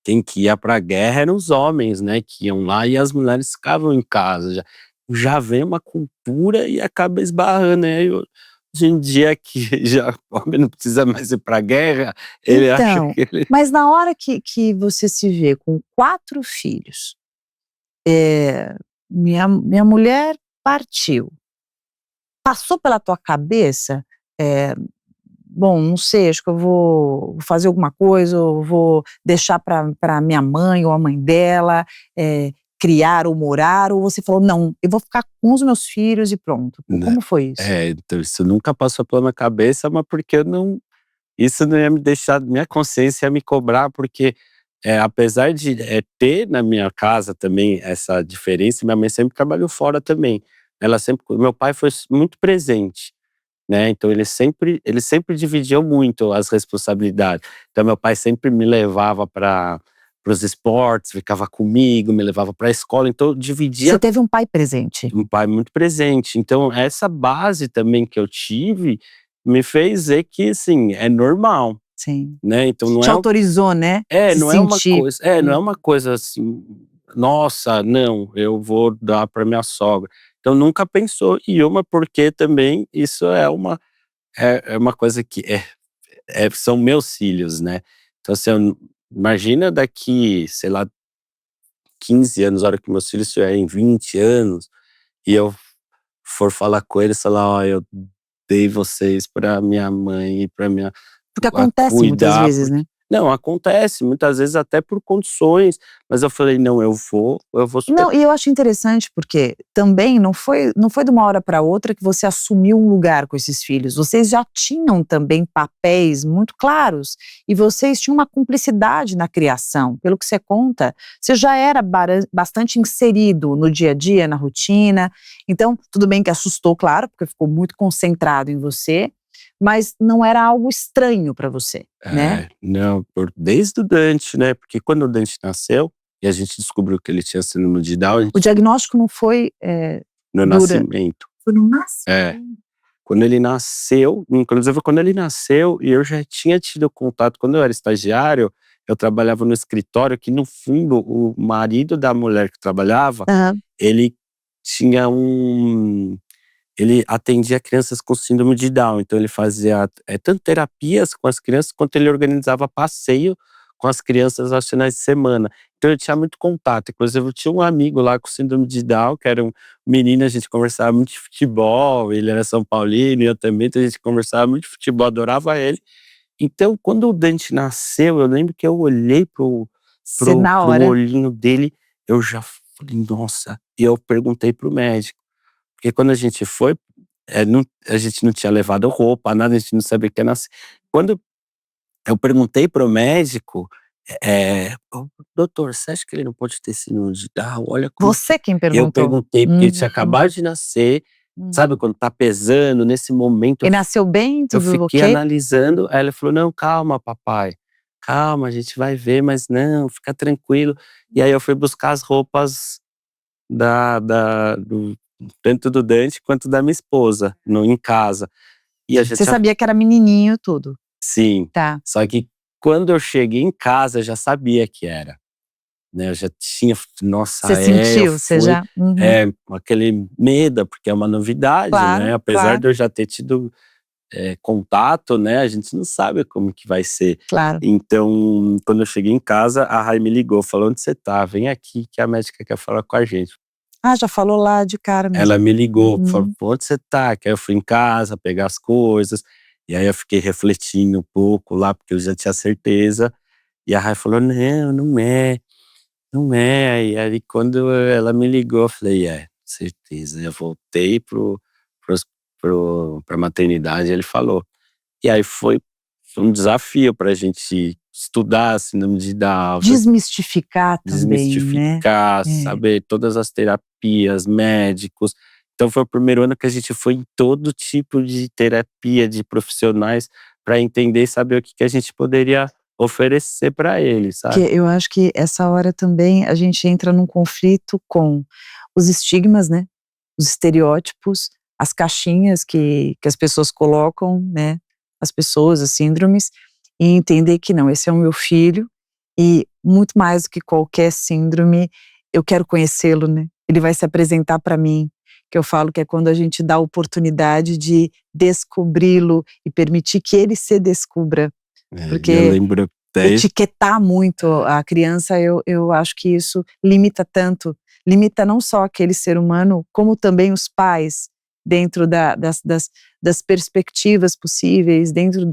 B: quem que ia para a guerra eram os homens, né, que iam lá e as mulheres ficavam em casa, já vem uma cultura e acaba esbarrando, né, hoje em dia que já o homem não precisa mais ir para a guerra, ele acha
A: Então,
B: que ele
A: mas na hora que você se vê com 4 filhos, minha mulher partiu, passou pela tua cabeça, eh bom, não sei, acho que eu vou fazer alguma coisa, ou vou deixar para minha mãe ou a mãe dela, criar ou morar, ou você falou: "Não, eu vou ficar com os meus filhos e pronto"?
B: né.
A: Como foi isso?
B: Então isso nunca passou pela minha cabeça, mas porque eu não isso não ia me deixar, minha consciência ia me cobrar, porque, apesar de, ter na minha casa também essa diferença, minha mãe sempre trabalhou fora também. Ela sempre Meu pai foi muito presente, né, então ele sempre dividiu muito as responsabilidades. Então meu pai sempre me levava para os esportes, ficava comigo, me levava para a escola, então eu
A: Você
B: dividia.
A: teve um pai presente?
B: Um pai muito presente. Então essa base também que eu tive, me fez ver que, assim, é normal,
A: Sim.
B: né, então não
A: Te
B: é
A: autorizou, né, se
B: não é uma
A: sentir.
B: coisa não é uma coisa assim: "Nossa, não, eu vou dar para minha sogra". Então nunca pensou, e uma porque também isso é uma coisa que são meus filhos, né. Então assim, imagina daqui, sei lá, 15 anos, a hora que meus filhos tiverem 20 anos, e eu for falar com eles, falar: "Ó, eu dei vocês pra minha mãe e pra minha
A: Porque
B: a
A: acontece muitas
B: cuidar",
A: vezes,
B: porque
A: né.
B: não, acontece, muitas vezes até por condições, mas eu falei: "Não, eu vou super".
A: Não, e eu acho interessante porque também não foi de uma hora para outra que você assumiu um lugar com esses filhos, vocês já tinham também papéis muito claros, e vocês tinham uma cumplicidade na criação, pelo que você conta, você já era bastante inserido no dia a dia, na rotina, então tudo bem que assustou, claro, porque ficou muito concentrado em você, mas não era algo estranho para você, né.
B: Não, desde o Dante, né, porque quando o Dante nasceu, e a gente descobriu que ele tinha síndrome de Down, a
A: O
B: gente
A: diagnóstico não foi,
B: no
A: dura
B: nascimento.
A: foi no
B: É.
A: nascimento.
B: Quando ele nasceu, inclusive quando ele nasceu, e eu já tinha tido contato, quando eu era estagiário, eu trabalhava no escritório que, no fundo, o marido da mulher que trabalhava,
A: Aham.
B: ele tinha ele atendia crianças com síndrome de Down, então ele fazia, tanto terapias com as crianças, quanto ele organizava passeio com as crianças aos finais de semana. Então eu tinha muito contato, inclusive eu tinha um amigo lá com síndrome de Down, que era um menino, a gente conversava muito de futebol, ele era São Paulino e eu também, então a gente conversava muito de futebol, adorava ele. Então quando o Dante nasceu, eu lembro que eu olhei
A: Você na
B: pro
A: hora.
B: olhinho dele, eu já falei: "Nossa", e eu perguntei pro médico, porque quando a gente foi, a gente não tinha levado roupa, nada, a gente não sabia que ia nascer. Quando eu perguntei para o médico, "Ô, doutor, você acha que ele não pode ter síndrome de Down? Olha como que".
A: Você quem
B: Eu
A: perguntou?
B: perguntei, porque ele tinha acabado de nascer,
A: Hum.
B: sabe quando tá pesando, nesse momento
A: E nasceu bem,
B: eu
A: tudo
B: fiquei
A: ok?
B: analisando, aí ele falou: "Não, calma papai, calma, a gente vai ver, mas não, fica tranquilo". E aí eu fui buscar as roupas do tanto do Dante quanto da minha esposa, em casa. E a gente
A: Você
B: já
A: sabia que era menininho, tudo.
B: sim,
A: Tá.
B: só que quando eu cheguei em casa eu já sabia que era, né, eu já tinha,
A: Você
B: nossa, eu
A: sentiu? Você
B: fui,
A: já uhum.
B: com aquele medo, porque é uma novidade, né,
A: Claro,
B: apesar
A: claro,
B: de eu já ter tido, contato, né, a gente não sabe como que vai ser.
A: claro.
B: Então, quando eu cheguei em casa, a Rai me ligou, falou: "Onde você tá? Vem aqui que a médica quer falar com a gente".
A: Ah, já falou lá de cara mesmo.
B: Ela me ligou, falou:
A: Uhum.
B: "Onde você tá?" Que aí eu fui em casa pegar as coisas, e aí eu fiquei refletindo um pouco lá, porque eu já tinha certeza, e a Rai falou: "Não, não é, não é". E aí quando ela me ligou, eu falei: "É, certeza". Eu voltei para pra maternidade, ele falou. E aí foi um desafio pra gente estudar síndrome de Down,
A: Desmistificar também, né.
B: desmistificar,
A: É.
B: saber todas as terapias, médicos. Então foi o primeiro ano que a gente foi em todo tipo de terapia, de profissionais, para entender e saber o que que a gente poderia oferecer para ele,
A: Que
B: sabe.
A: eu acho que essa hora também a gente entra num conflito com os estigmas, né, os estereótipos, as caixinhas que as pessoas colocam, né, as pessoas, as síndromes, e entender que não, esse é o meu filho e muito mais do que qualquer síndrome, eu quero conhecê-lo, né, ele vai se apresentar para mim, que eu falo que é quando a gente dá a oportunidade de descobri-lo e permitir que ele se descubra,
B: E eu
A: porque
B: lembro até
A: etiquetar muito a criança, eu acho que isso limita tanto, limita não só aquele ser humano, como também os pais, dentro das perspectivas possíveis, dentro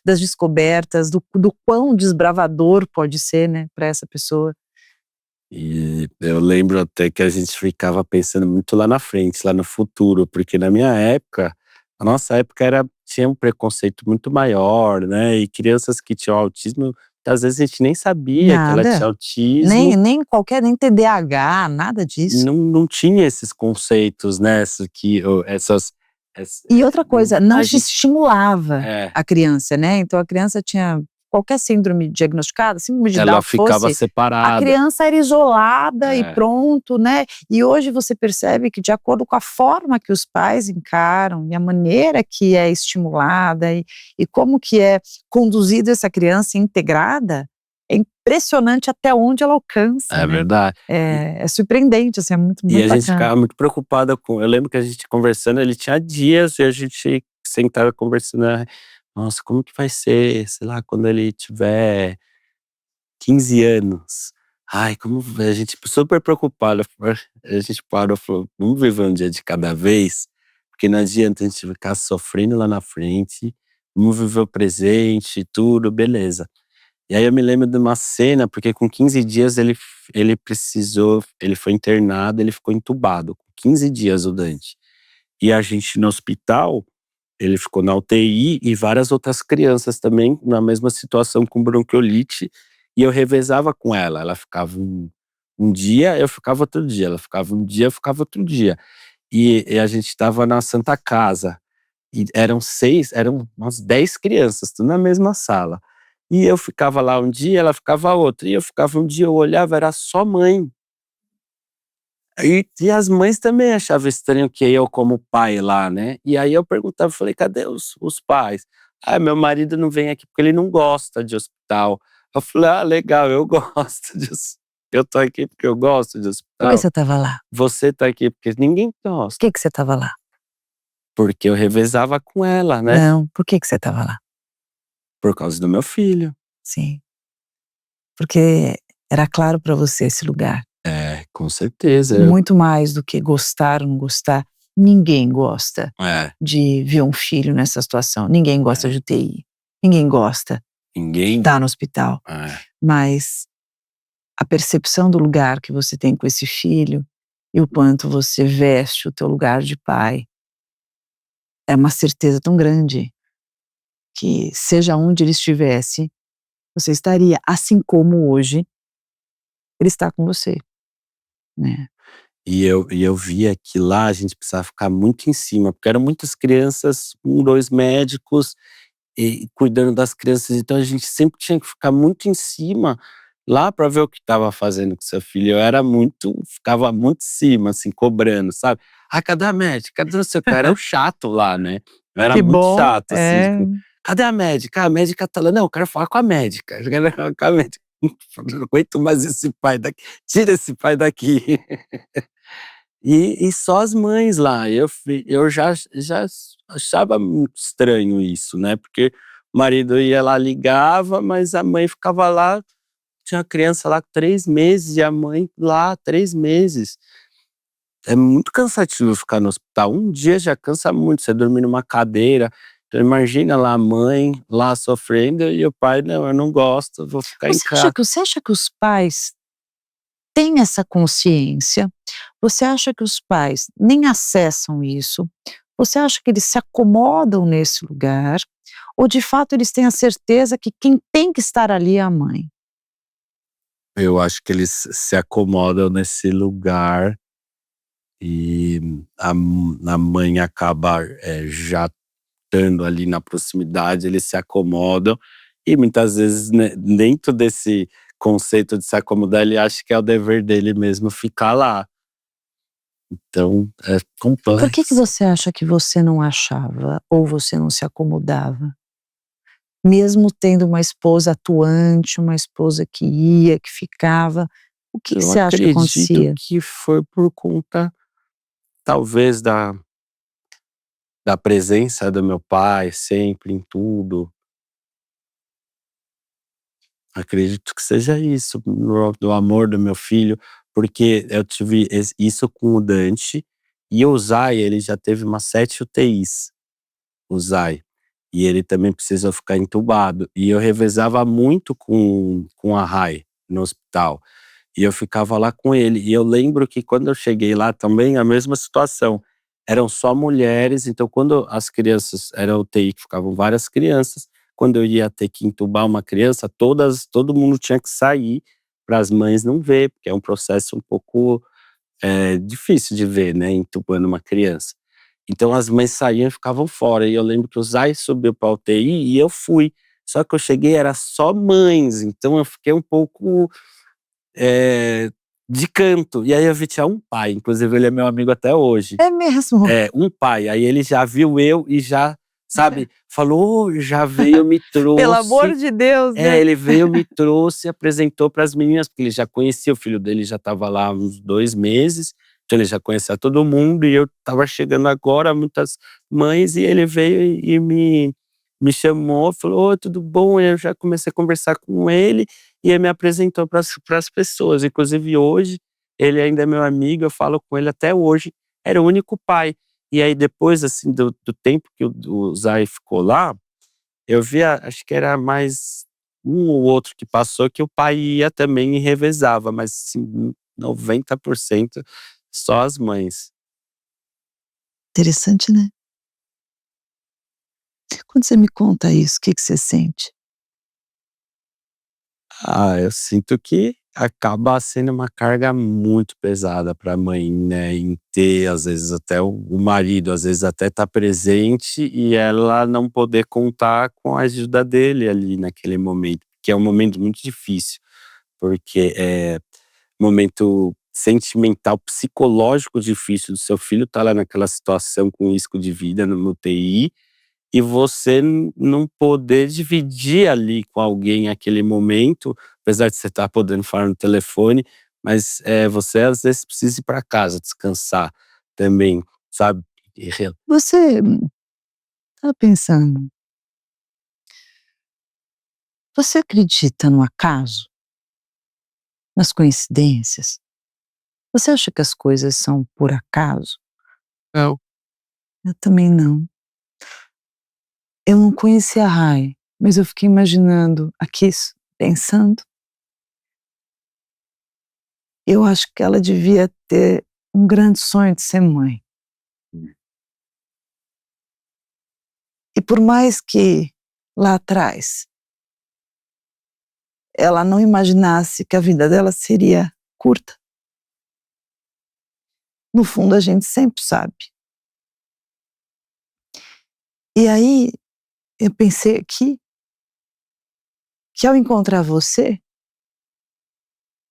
A: das descobertas, do quão desbravador pode ser, né, para essa pessoa.
B: e eu lembro até que a gente ficava pensando muito lá na frente, lá no futuro, porque na minha época, a nossa época tinha um preconceito muito maior, né, e crianças que tinham autismo, às vezes a gente nem sabia que ela tinha
A: Nada,
B: autismo,
A: nem qualquer, nem TDAH, nada disso.
B: não tinha esses conceitos, né, essa
A: E outra coisa, não
B: a
A: se
B: gente
A: estimulava
B: é,
A: a criança, né, então a criança tinha qualquer síndrome diagnosticada, síndrome de Down
B: ela
A: que
B: ficava
A: fosse, a
B: separada.
A: criança era isolada e
B: É,
A: pronto, né. E hoje você percebe que de acordo com a forma que os pais encaram e a maneira que é estimulada e como que é conduzida essa criança integrada, é impressionante até onde ela alcança,
B: é
A: né.
B: verdade.
A: É surpreendente, assim, é muito
B: E
A: muito
B: a gente
A: bacana.
B: ficava muito preocupada com eu lembro que a gente conversando, ele tinha dias e a gente sentava conversando, "Nossa, como que vai ser, sei lá, quando ele tiver 15 anos? Ai, como vai?" A gente super preocupada, a gente parou e falou: "Vamos viver um dia de cada vez, porque não adianta a gente ficar sofrendo lá na frente, vamos viver o presente e tudo, beleza". E aí eu me lembro de uma cena, porque com 15 dias ele foi internado, ele ficou entubado, com 15 dias o Dante. E a gente no hospital, ele ficou na UTI e várias outras crianças também na mesma situação com bronquiolite, e eu revezava com ela, ela ficava um dia, eu ficava outro dia, ela ficava um dia, eu ficava outro dia. E a gente estava na Santa Casa, e eram umas 10 crianças, tudo na mesma sala. E eu ficava lá um dia, ela ficava outro, e eu ficava um dia, eu olhava, era só mãe. E as mães também achavam estranho que eu como pai lá, né. E aí eu perguntava, falei: "Cadê os pais?". "Ah, meu marido não vem aqui porque ele não gosta de hospital". Eu falei: "Ah, legal, eu gosto eu tô aqui porque eu gosto de
A: Por que
B: hospital.
A: você estava lá?
B: Você tá aqui porque ninguém
A: Por
B: gosta".
A: que você estava lá?
B: Porque eu revezava com ela, né,
A: Não, por que você estava lá?
B: por causa do meu filho.
A: Sim, porque era claro para você esse lugar.
B: É, com certeza.
A: Muito mais do que gostar ou não gostar, ninguém gosta
B: É,
A: de ver um filho nessa situação, ninguém gosta
B: é.
A: de UTI, ninguém gosta de
B: Ninguém
A: estar no hospital,
B: é,
A: mas a percepção do lugar que você tem com esse filho e o quanto você veste o teu lugar de pai, é uma certeza tão grande que seja onde ele estivesse, você estaria, assim como hoje ele está com você, né.
B: e eu via que lá a gente precisava ficar muito em cima, porque eram muitas crianças, 2 médicos, e cuidando das crianças, então a gente sempre tinha que ficar muito em cima, lá para ver o que estava fazendo com seu filho. Eu era muito ficava muito em cima, assim, cobrando, sabe. "Ah, cadê a médica? Cadê não sei o quê?" Eu era o chato lá, né. Eu era
A: Que
B: muito
A: bom,
B: chato, assim,
A: é.
B: tipo: "Cadê a médica? Ah, a médica tá lá". "Não, eu quero falar com a médica, eu quero falar com a médica". "Não aguento mais esse pai daqui, tira esse pai daqui". E só as mães lá, eu já achava muito estranho isso, né, porque o marido ia lá, ligava, mas a mãe ficava lá, tinha a criança lá com 3 meses e a mãe lá 3 meses. é muito cansativo ficar no hospital. Um dia já cansa muito, você dormir numa cadeira. Então imagina lá a mãe lá sofrendo e o pai: "Não, eu não gosto, eu vou ficar em casa".
A: Você acha que os pais têm essa consciência? Você acha que os pais nem acessam isso? Você acha que eles se acomodam nesse lugar? Ou de fato eles têm a certeza que quem tem que estar ali é a mãe?
B: Eu acho que eles se acomodam nesse lugar e a mãe acaba, já estando ali na proximidade, eles se acomodam e muitas vezes, né, dentro desse conceito de se acomodar, ele acha que é o dever dele mesmo ficar lá. Então é
A: Por que
B: complexo.
A: você acha que você não achava ou você não se acomodava? Mesmo tendo uma esposa atuante, uma esposa que ia, que ficava, o que
B: Eu
A: você acha que
B: acredito
A: acontecia?
B: que foi por conta, talvez, da presença do meu pai sempre em tudo. Acredito que seja isso, do amor do meu filho, porque eu tive isso com o Dante, e o Zay, ele já teve umas 7 UTIs, o Zay, e ele também precisou ficar entubado, e eu revezava muito com a Rai no hospital. E eu ficava lá com ele. E eu lembro que quando eu cheguei lá também, a mesma situação. Eram só mulheres, então quando as crianças, era UTI que ficavam várias crianças, quando eu ia ter que entubar uma criança, todo mundo tinha que sair para as mães não ver, porque é um processo um pouco difícil de ver, né, entubando uma criança. Então as mães saíam e ficavam fora. E eu lembro que o Zay subiu para UTI e eu fui. Só que eu cheguei, era só mães, então eu fiquei um pouco de canto. E aí eu vi, tinha um pai, inclusive ele é meu amigo até hoje.
A: É mesmo?
B: É, um pai, aí ele já viu eu e já, sabe, falou: "Ô", já veio, me
A: Pelo amor
B: trouxe.
A: de Deus,
B: É,
A: né?
B: ele veio, me trouxe, apresentou para as meninas, porque ele já conhecia, o filho dele já estava lá há uns 2 meses, então ele já conhecia todo mundo e eu estava chegando agora, muitas mães, e ele veio e me chamou, falou: "Oi, tudo bom?". E eu já comecei a conversar com ele, e ele me apresentou para as pessoas. Inclusive hoje, ele ainda é meu amigo, eu falo com ele até hoje, era o único pai. E aí depois, assim, do tempo que o Zay ficou lá, eu via, acho que era mais um ou outro que passou que o pai ia também e revezava, mas assim, 90% só as mães.
A: Interessante, né? Quando você me conta isso, o que que você sente?
B: Eu sinto que acaba sendo uma carga muito pesada para a mãe, né, em ter, às vezes, até o marido, às vezes, até tá presente e ela não poder contar com a ajuda dele ali naquele momento, que é um momento muito difícil, porque é momento sentimental, psicológico difícil do seu filho tá lá naquela situação com risco de vida no UTI, e você não poder dividir ali com alguém aquele momento, apesar de você estar podendo falar no telefone, mas, você às vezes precisa ir para casa descansar também, sabe. E re
A: Você estava pensando, você acredita no acaso? Nas coincidências? Você acha que as coisas são por acaso?
B: Não.
A: Eu também não. Eu não conheci a Rai, mas eu fiquei imaginando aqui, pensando, eu acho que ela devia ter um grande sonho de ser mãe. E por mais que lá atrás ela não imaginasse que a vida dela seria curta, no fundo a gente sempre sabe. E aí eu pensei aqui que ao encontrar você,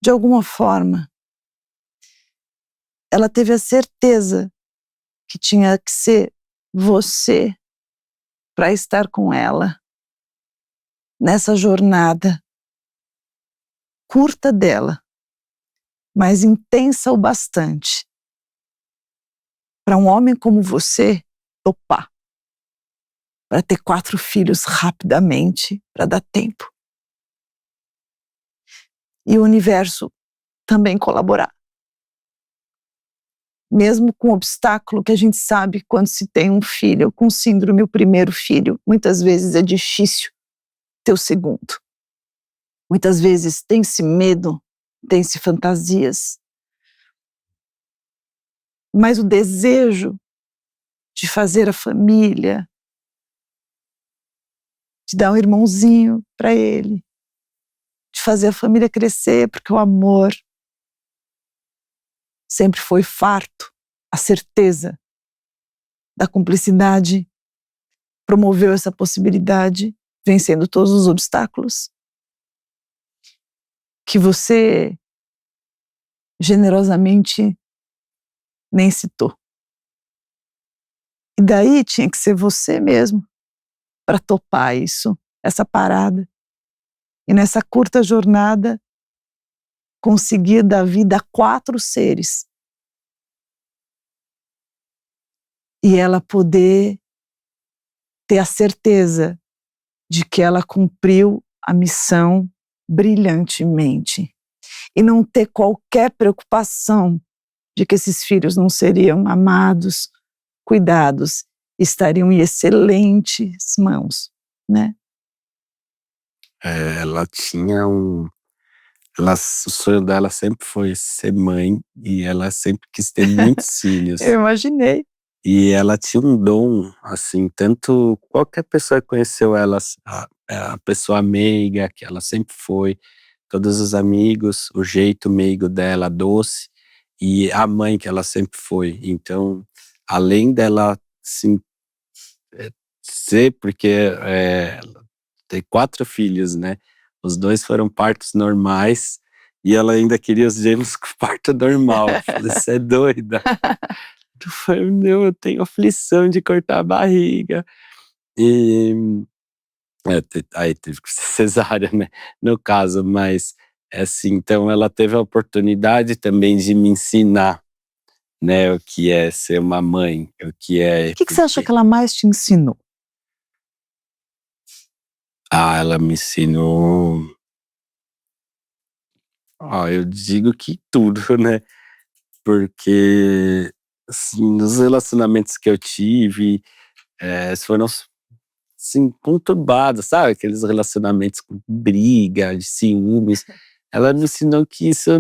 A: de alguma forma, ela teve a certeza que tinha que ser você para estar com ela nessa jornada curta dela, mas intensa o bastante para um homem como você topar, para ter 4 filhos rapidamente, para dar tempo. E o universo também colaborar. mesmo com o obstáculo que a gente sabe quando se tem um filho com síndrome, o primeiro filho, muitas vezes é difícil ter o segundo. Muitas vezes tem-se medo, tem-se fantasias. Mas o desejo de fazer a família, de dar um irmãozinho para ele, de fazer a família crescer, porque o amor sempre foi farto, a certeza da cumplicidade promoveu essa possibilidade, vencendo todos os obstáculos, que você generosamente nem citou. E daí tinha que ser você mesmo para topar isso, essa parada. E nessa curta jornada, conseguir dar vida a 4 seres. E ela poder ter a certeza de que ela cumpriu a missão brilhantemente. E não ter qualquer preocupação de que esses filhos não seriam amados, cuidados, estariam em excelentes mãos, né?
B: Ela tinha o sonho dela sempre foi ser mãe e ela sempre quis ter muitos filhos.
A: Eu imaginei.
B: E ela tinha um dom, assim, tanto qualquer pessoa que conheceu ela, a pessoa meiga que ela sempre foi, todos os amigos, o jeito meigo dela, doce, e a mãe que ela sempre foi. Então, além dela, assim, ser, porque ela tem 4 filhos, né? Os 2 foram partos normais e ela ainda queria os gêmeos com parto normal. Eu falei, você é doida? Eu falei, não, eu tenho aflição de cortar a barriga. E aí teve que ser cesárea, né? No caso, mas assim, então ela teve a oportunidade também de me ensinar, né, o que é ser uma mãe, o que é.
A: O que você acha que ela mais te ensinou?
B: Ela me ensinou. Eu digo que tudo, né? Porque assim, nos relacionamentos que eu tive, foram assim, conturbados, sabe? Aqueles relacionamentos com briga, de ciúmes. Ela me ensinou que isso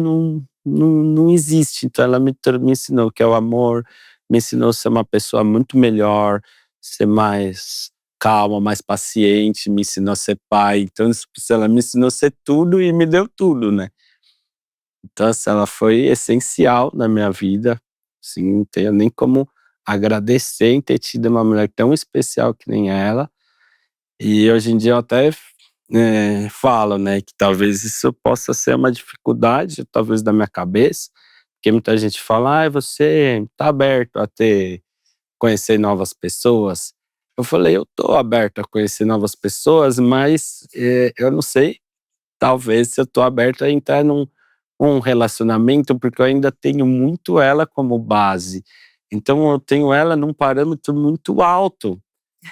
B: não existe. Então ela me ensinou que é o amor, me ensinou a ser uma pessoa muito melhor, ser mais calma, mais paciente, me ensinou a ser pai. Então ela me ensinou a ser tudo e me deu tudo, né? Então, assim, ela foi essencial na minha vida, assim, não tenho nem como agradecer em ter tido uma mulher tão especial que nem ela. E hoje em dia eu até falo, né, que talvez isso possa ser uma dificuldade, talvez da minha cabeça, porque muita gente fala, você tá aberto a conhecer novas pessoas? Eu falei, eu tô aberto a conhecer novas pessoas, mas eu não sei, talvez se eu tô aberto a entrar num relacionamento, porque eu ainda tenho muito ela como base. Então eu tenho ela num parâmetro muito alto.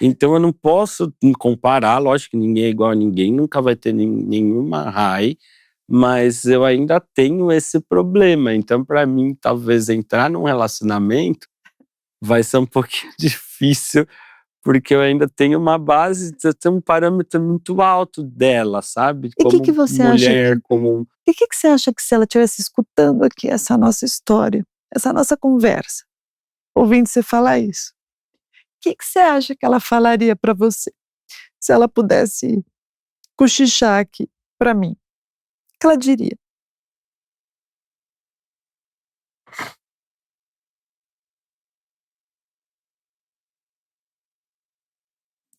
B: Então eu não posso me comparar, lógico que ninguém é igual a ninguém, nunca vai ter nenhuma high, mas eu ainda tenho esse problema. Então para mim, talvez entrar num relacionamento vai ser um pouquinho difícil, porque eu ainda tenho uma base, eu tenho um parâmetro muito alto dela, sabe?
A: E o que
B: Como
A: você acha
B: mulher, como.
A: e o que você acha que se ela estivesse escutando aqui essa nossa história, essa nossa conversa, ouvindo você falar isso, o que você acha que ela falaria para você? Se ela pudesse cochichar aqui para mim, o que ela diria?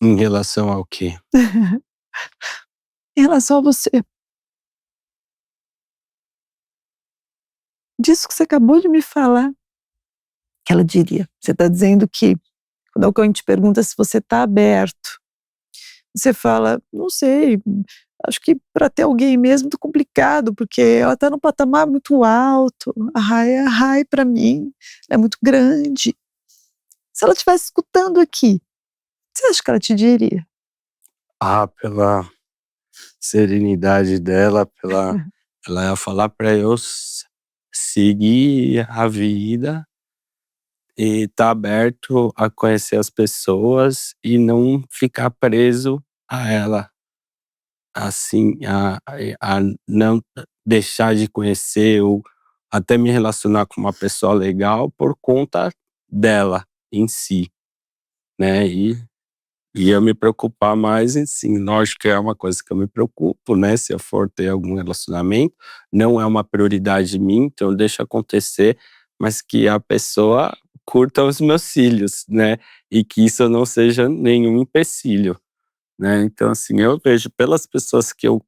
B: Em relação ao quê?
A: Em relação a você, disso que você acabou de me falar, que ela diria. Você está dizendo que, quando alguém te pergunta se você está aberto, você fala, não sei, acho que para ter alguém mesmo é muito complicado, porque ela está num patamar muito alto, a Rai para mim é muito grande. Se ela estivesse escutando aqui, você acha que ela te diria?
B: Pela serenidade dela, ela ia falar para eu seguir a vida e estar aberto a conhecer as pessoas e não ficar preso a ela, assim, a não deixar de conhecer ou até me relacionar com uma pessoa legal por conta dela em si, né. E eu me preocupar mais em sim, lógico que é uma coisa que eu me preocupo, né, se eu for ter algum relacionamento, não é uma prioridade minha, então deixa acontecer, mas que a pessoa curta os meus cílios, né, e que isso não seja nenhum empecilho, né. Então, assim, eu vejo pelas pessoas que eu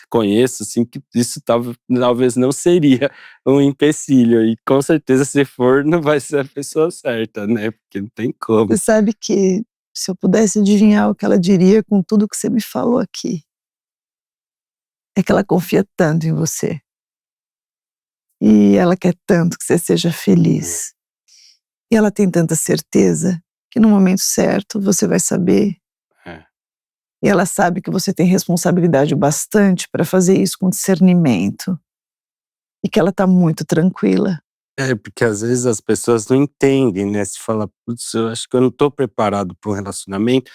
B: conheço, assim, que isso talvez não seria um empecilho e com certeza se for não vai ser a pessoa certa, né, porque não tem
A: Você
B: como.
A: sabe que, se eu pudesse adivinhar o que ela diria com tudo que você me falou aqui, é que ela confia tanto em você, e ela quer tanto que você seja feliz, e ela tem tanta certeza que no momento certo você vai saber,
B: É.
A: e ela sabe que você tem responsabilidade o bastante para fazer isso com discernimento, e que ela está muito tranquila.
B: É, porque às vezes as pessoas não entendem, né, se fala: "Putz, eu acho que eu não tô preparado para um relacionamento",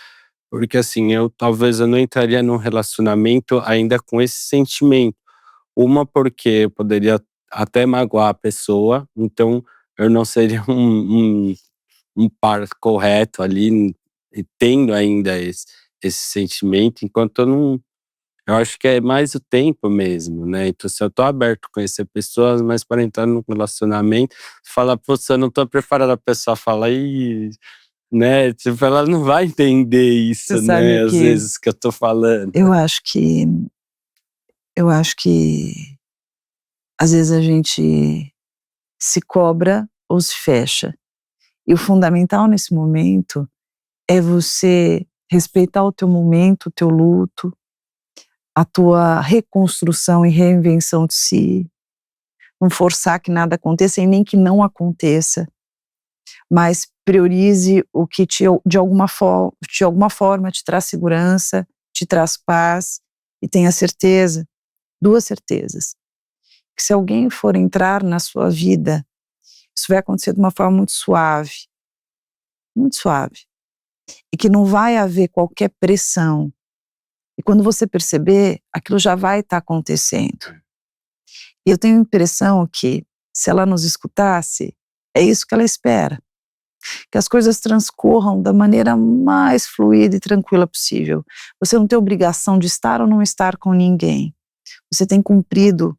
B: porque assim, talvez eu não entraria num relacionamento ainda com esse sentimento. Uma, porque eu poderia até magoar a pessoa, então eu não seria um par correto ali, e tendo ainda esse sentimento, enquanto eu acho que é mais o tempo mesmo, né, então se eu tô aberto a conhecer pessoas, mas para entrar num relacionamento, falar: "Putz, eu não tô preparado", a pessoa fala: "Ih", né, tipo, ela não vai entender
A: Você
B: isso,
A: sabe
B: né, às
A: que
B: vezes que eu tô falando.
A: eu acho que eu acho que às vezes a gente se cobra ou se fecha. E o fundamental nesse momento é você respeitar o teu momento, o teu luto, a tua reconstrução e reinvenção de si, não forçar que nada aconteça e nem que não aconteça, mas priorize o que de alguma forma te traz segurança, te traz paz, e tenha certeza, 2 certezas, que se alguém for entrar na sua vida, isso vai acontecer de uma forma muito suave, e que não vai haver qualquer pressão. E quando você perceber, aquilo já vai estar acontecendo. E eu tenho a impressão que, se ela nos escutasse, é isso que ela espera, que as coisas transcorram da maneira mais fluida e tranquila possível. Você não tem obrigação de estar ou não estar com ninguém. Você tem cumprido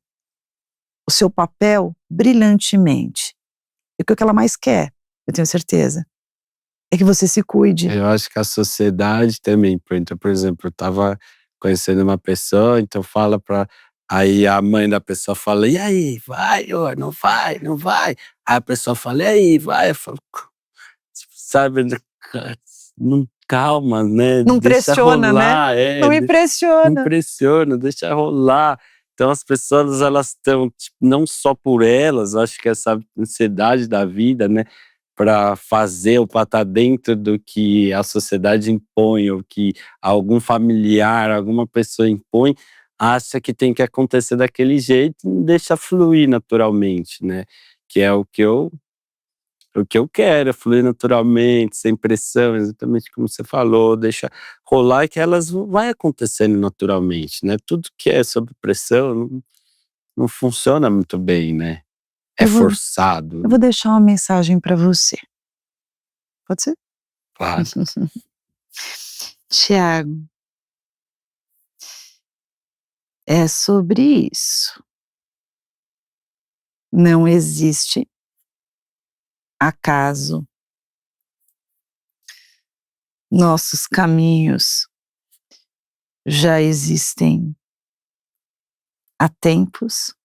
A: o seu papel brilhantemente. E o que ela mais quer, eu tenho certeza, é que você se cuide.
B: Eu acho que a sociedade também, por exemplo, eu estava conhecendo uma pessoa, então fala pra aí a mãe da pessoa fala: "E aí, vai ô, não vai, não vai?" Aí a pessoa fala: "E aí, vai?" Eu falo, sabe, não, calma, né,
A: Não
B: deixa
A: pressiona, né?
B: rolar,
A: Não me
B: não
A: pressiona.
B: impressiona, deixa rolar. Então as pessoas elas estão, tipo, não só por elas, eu acho que essa ansiedade da vida, né, para fazer ou para estar dentro do que a sociedade impõe ou que algum familiar, alguma pessoa impõe, acha que tem que acontecer daquele jeito e não deixa fluir naturalmente, né, que é o que eu quero, é fluir naturalmente, sem pressão, exatamente como você falou, deixa rolar e que elas vai acontecendo naturalmente, né. Tudo que é sob pressão não funciona muito bem, né. É
A: Eu vou eu
B: forçado,
A: vou deixar uma mensagem para você. Pode ser?
B: claro.
A: Tiago, é sobre isso. Não existe acaso. Nossos caminhos já existem há tempos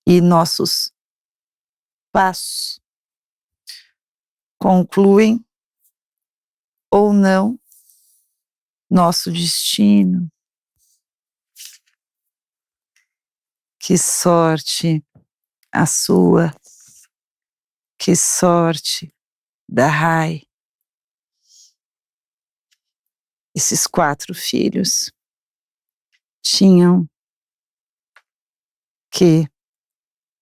A: e nossos passos concluem ou não nosso destino. Que sorte a sua, que sorte da Rai. Esses 4 filhos tinham que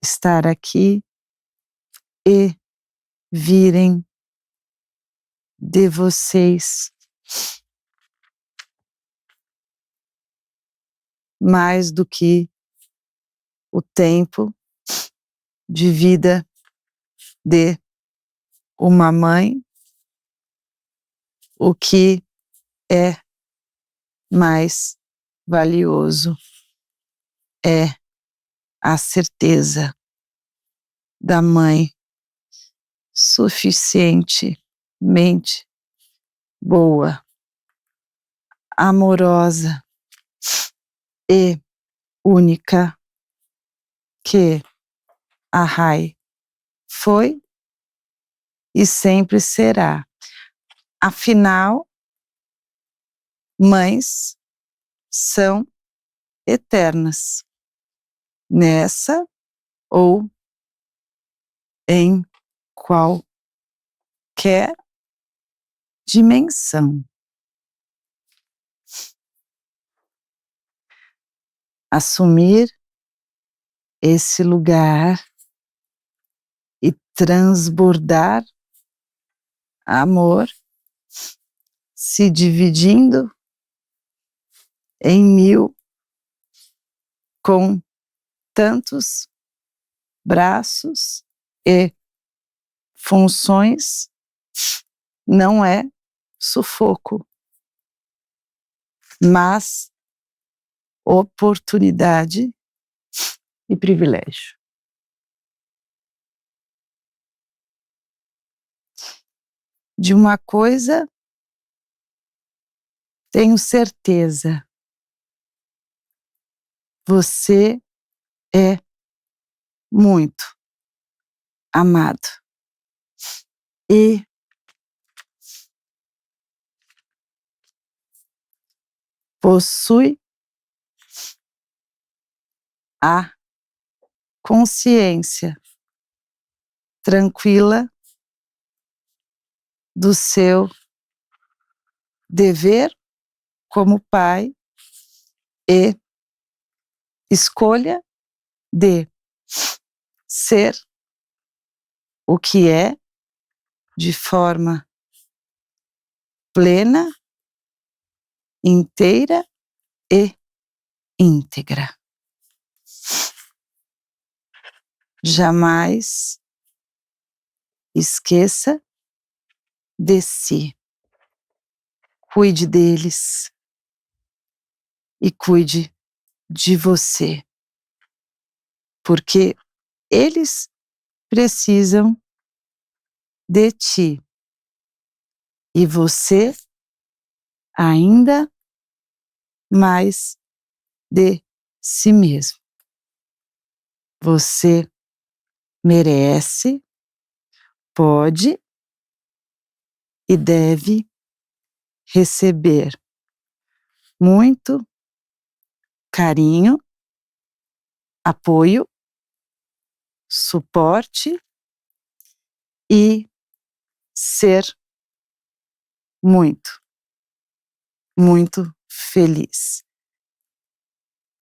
A: estar aqui e virem de vocês mais do que o tempo de vida de uma mãe, o que é mais valioso é a certeza da mãe suficientemente boa, amorosa e única que a Rai foi e sempre será. Afinal, mães são eternas, nessa ou em qualquer dimensão. Assumir esse lugar e transbordar amor, se dividindo em 1000 com tantos braços e funções, não é sufoco, mas oportunidade e privilégio. De uma coisa tenho certeza: você é muito amado e possui a consciência tranquila do seu dever como pai e escolha de ser o que é de forma plena, inteira e íntegra. Jamais esqueça de si. Cuide deles e cuide de você, porque eles precisam de ti e você ainda mais de si mesmo. Você merece, pode e deve receber muito carinho, apoio, suporte e ser muito, muito feliz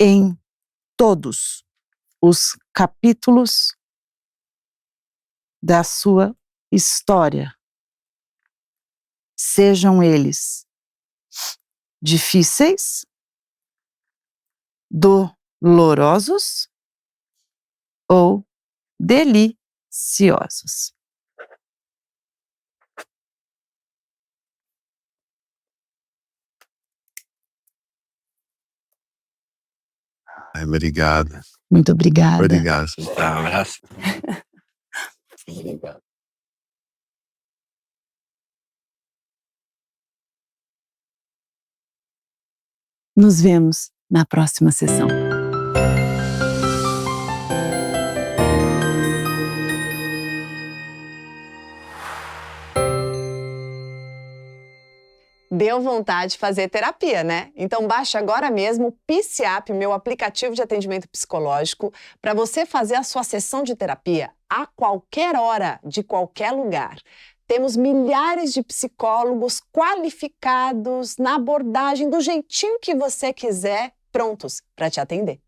A: em todos os capítulos da sua história, sejam eles difíceis, dolorosos ou deliciosos.
B: Obrigada.
A: Muito obrigada.
B: Obrigado. Um abraço. Obrigado.
A: Nos vemos na próxima sessão.
C: Deu vontade de fazer terapia, né? Então baixe agora mesmo o PCAP, meu aplicativo de atendimento psicológico, para você fazer a sua sessão de terapia a qualquer hora, de qualquer lugar. Temos milhares de psicólogos qualificados na abordagem do jeitinho que você quiser, prontos para te atender.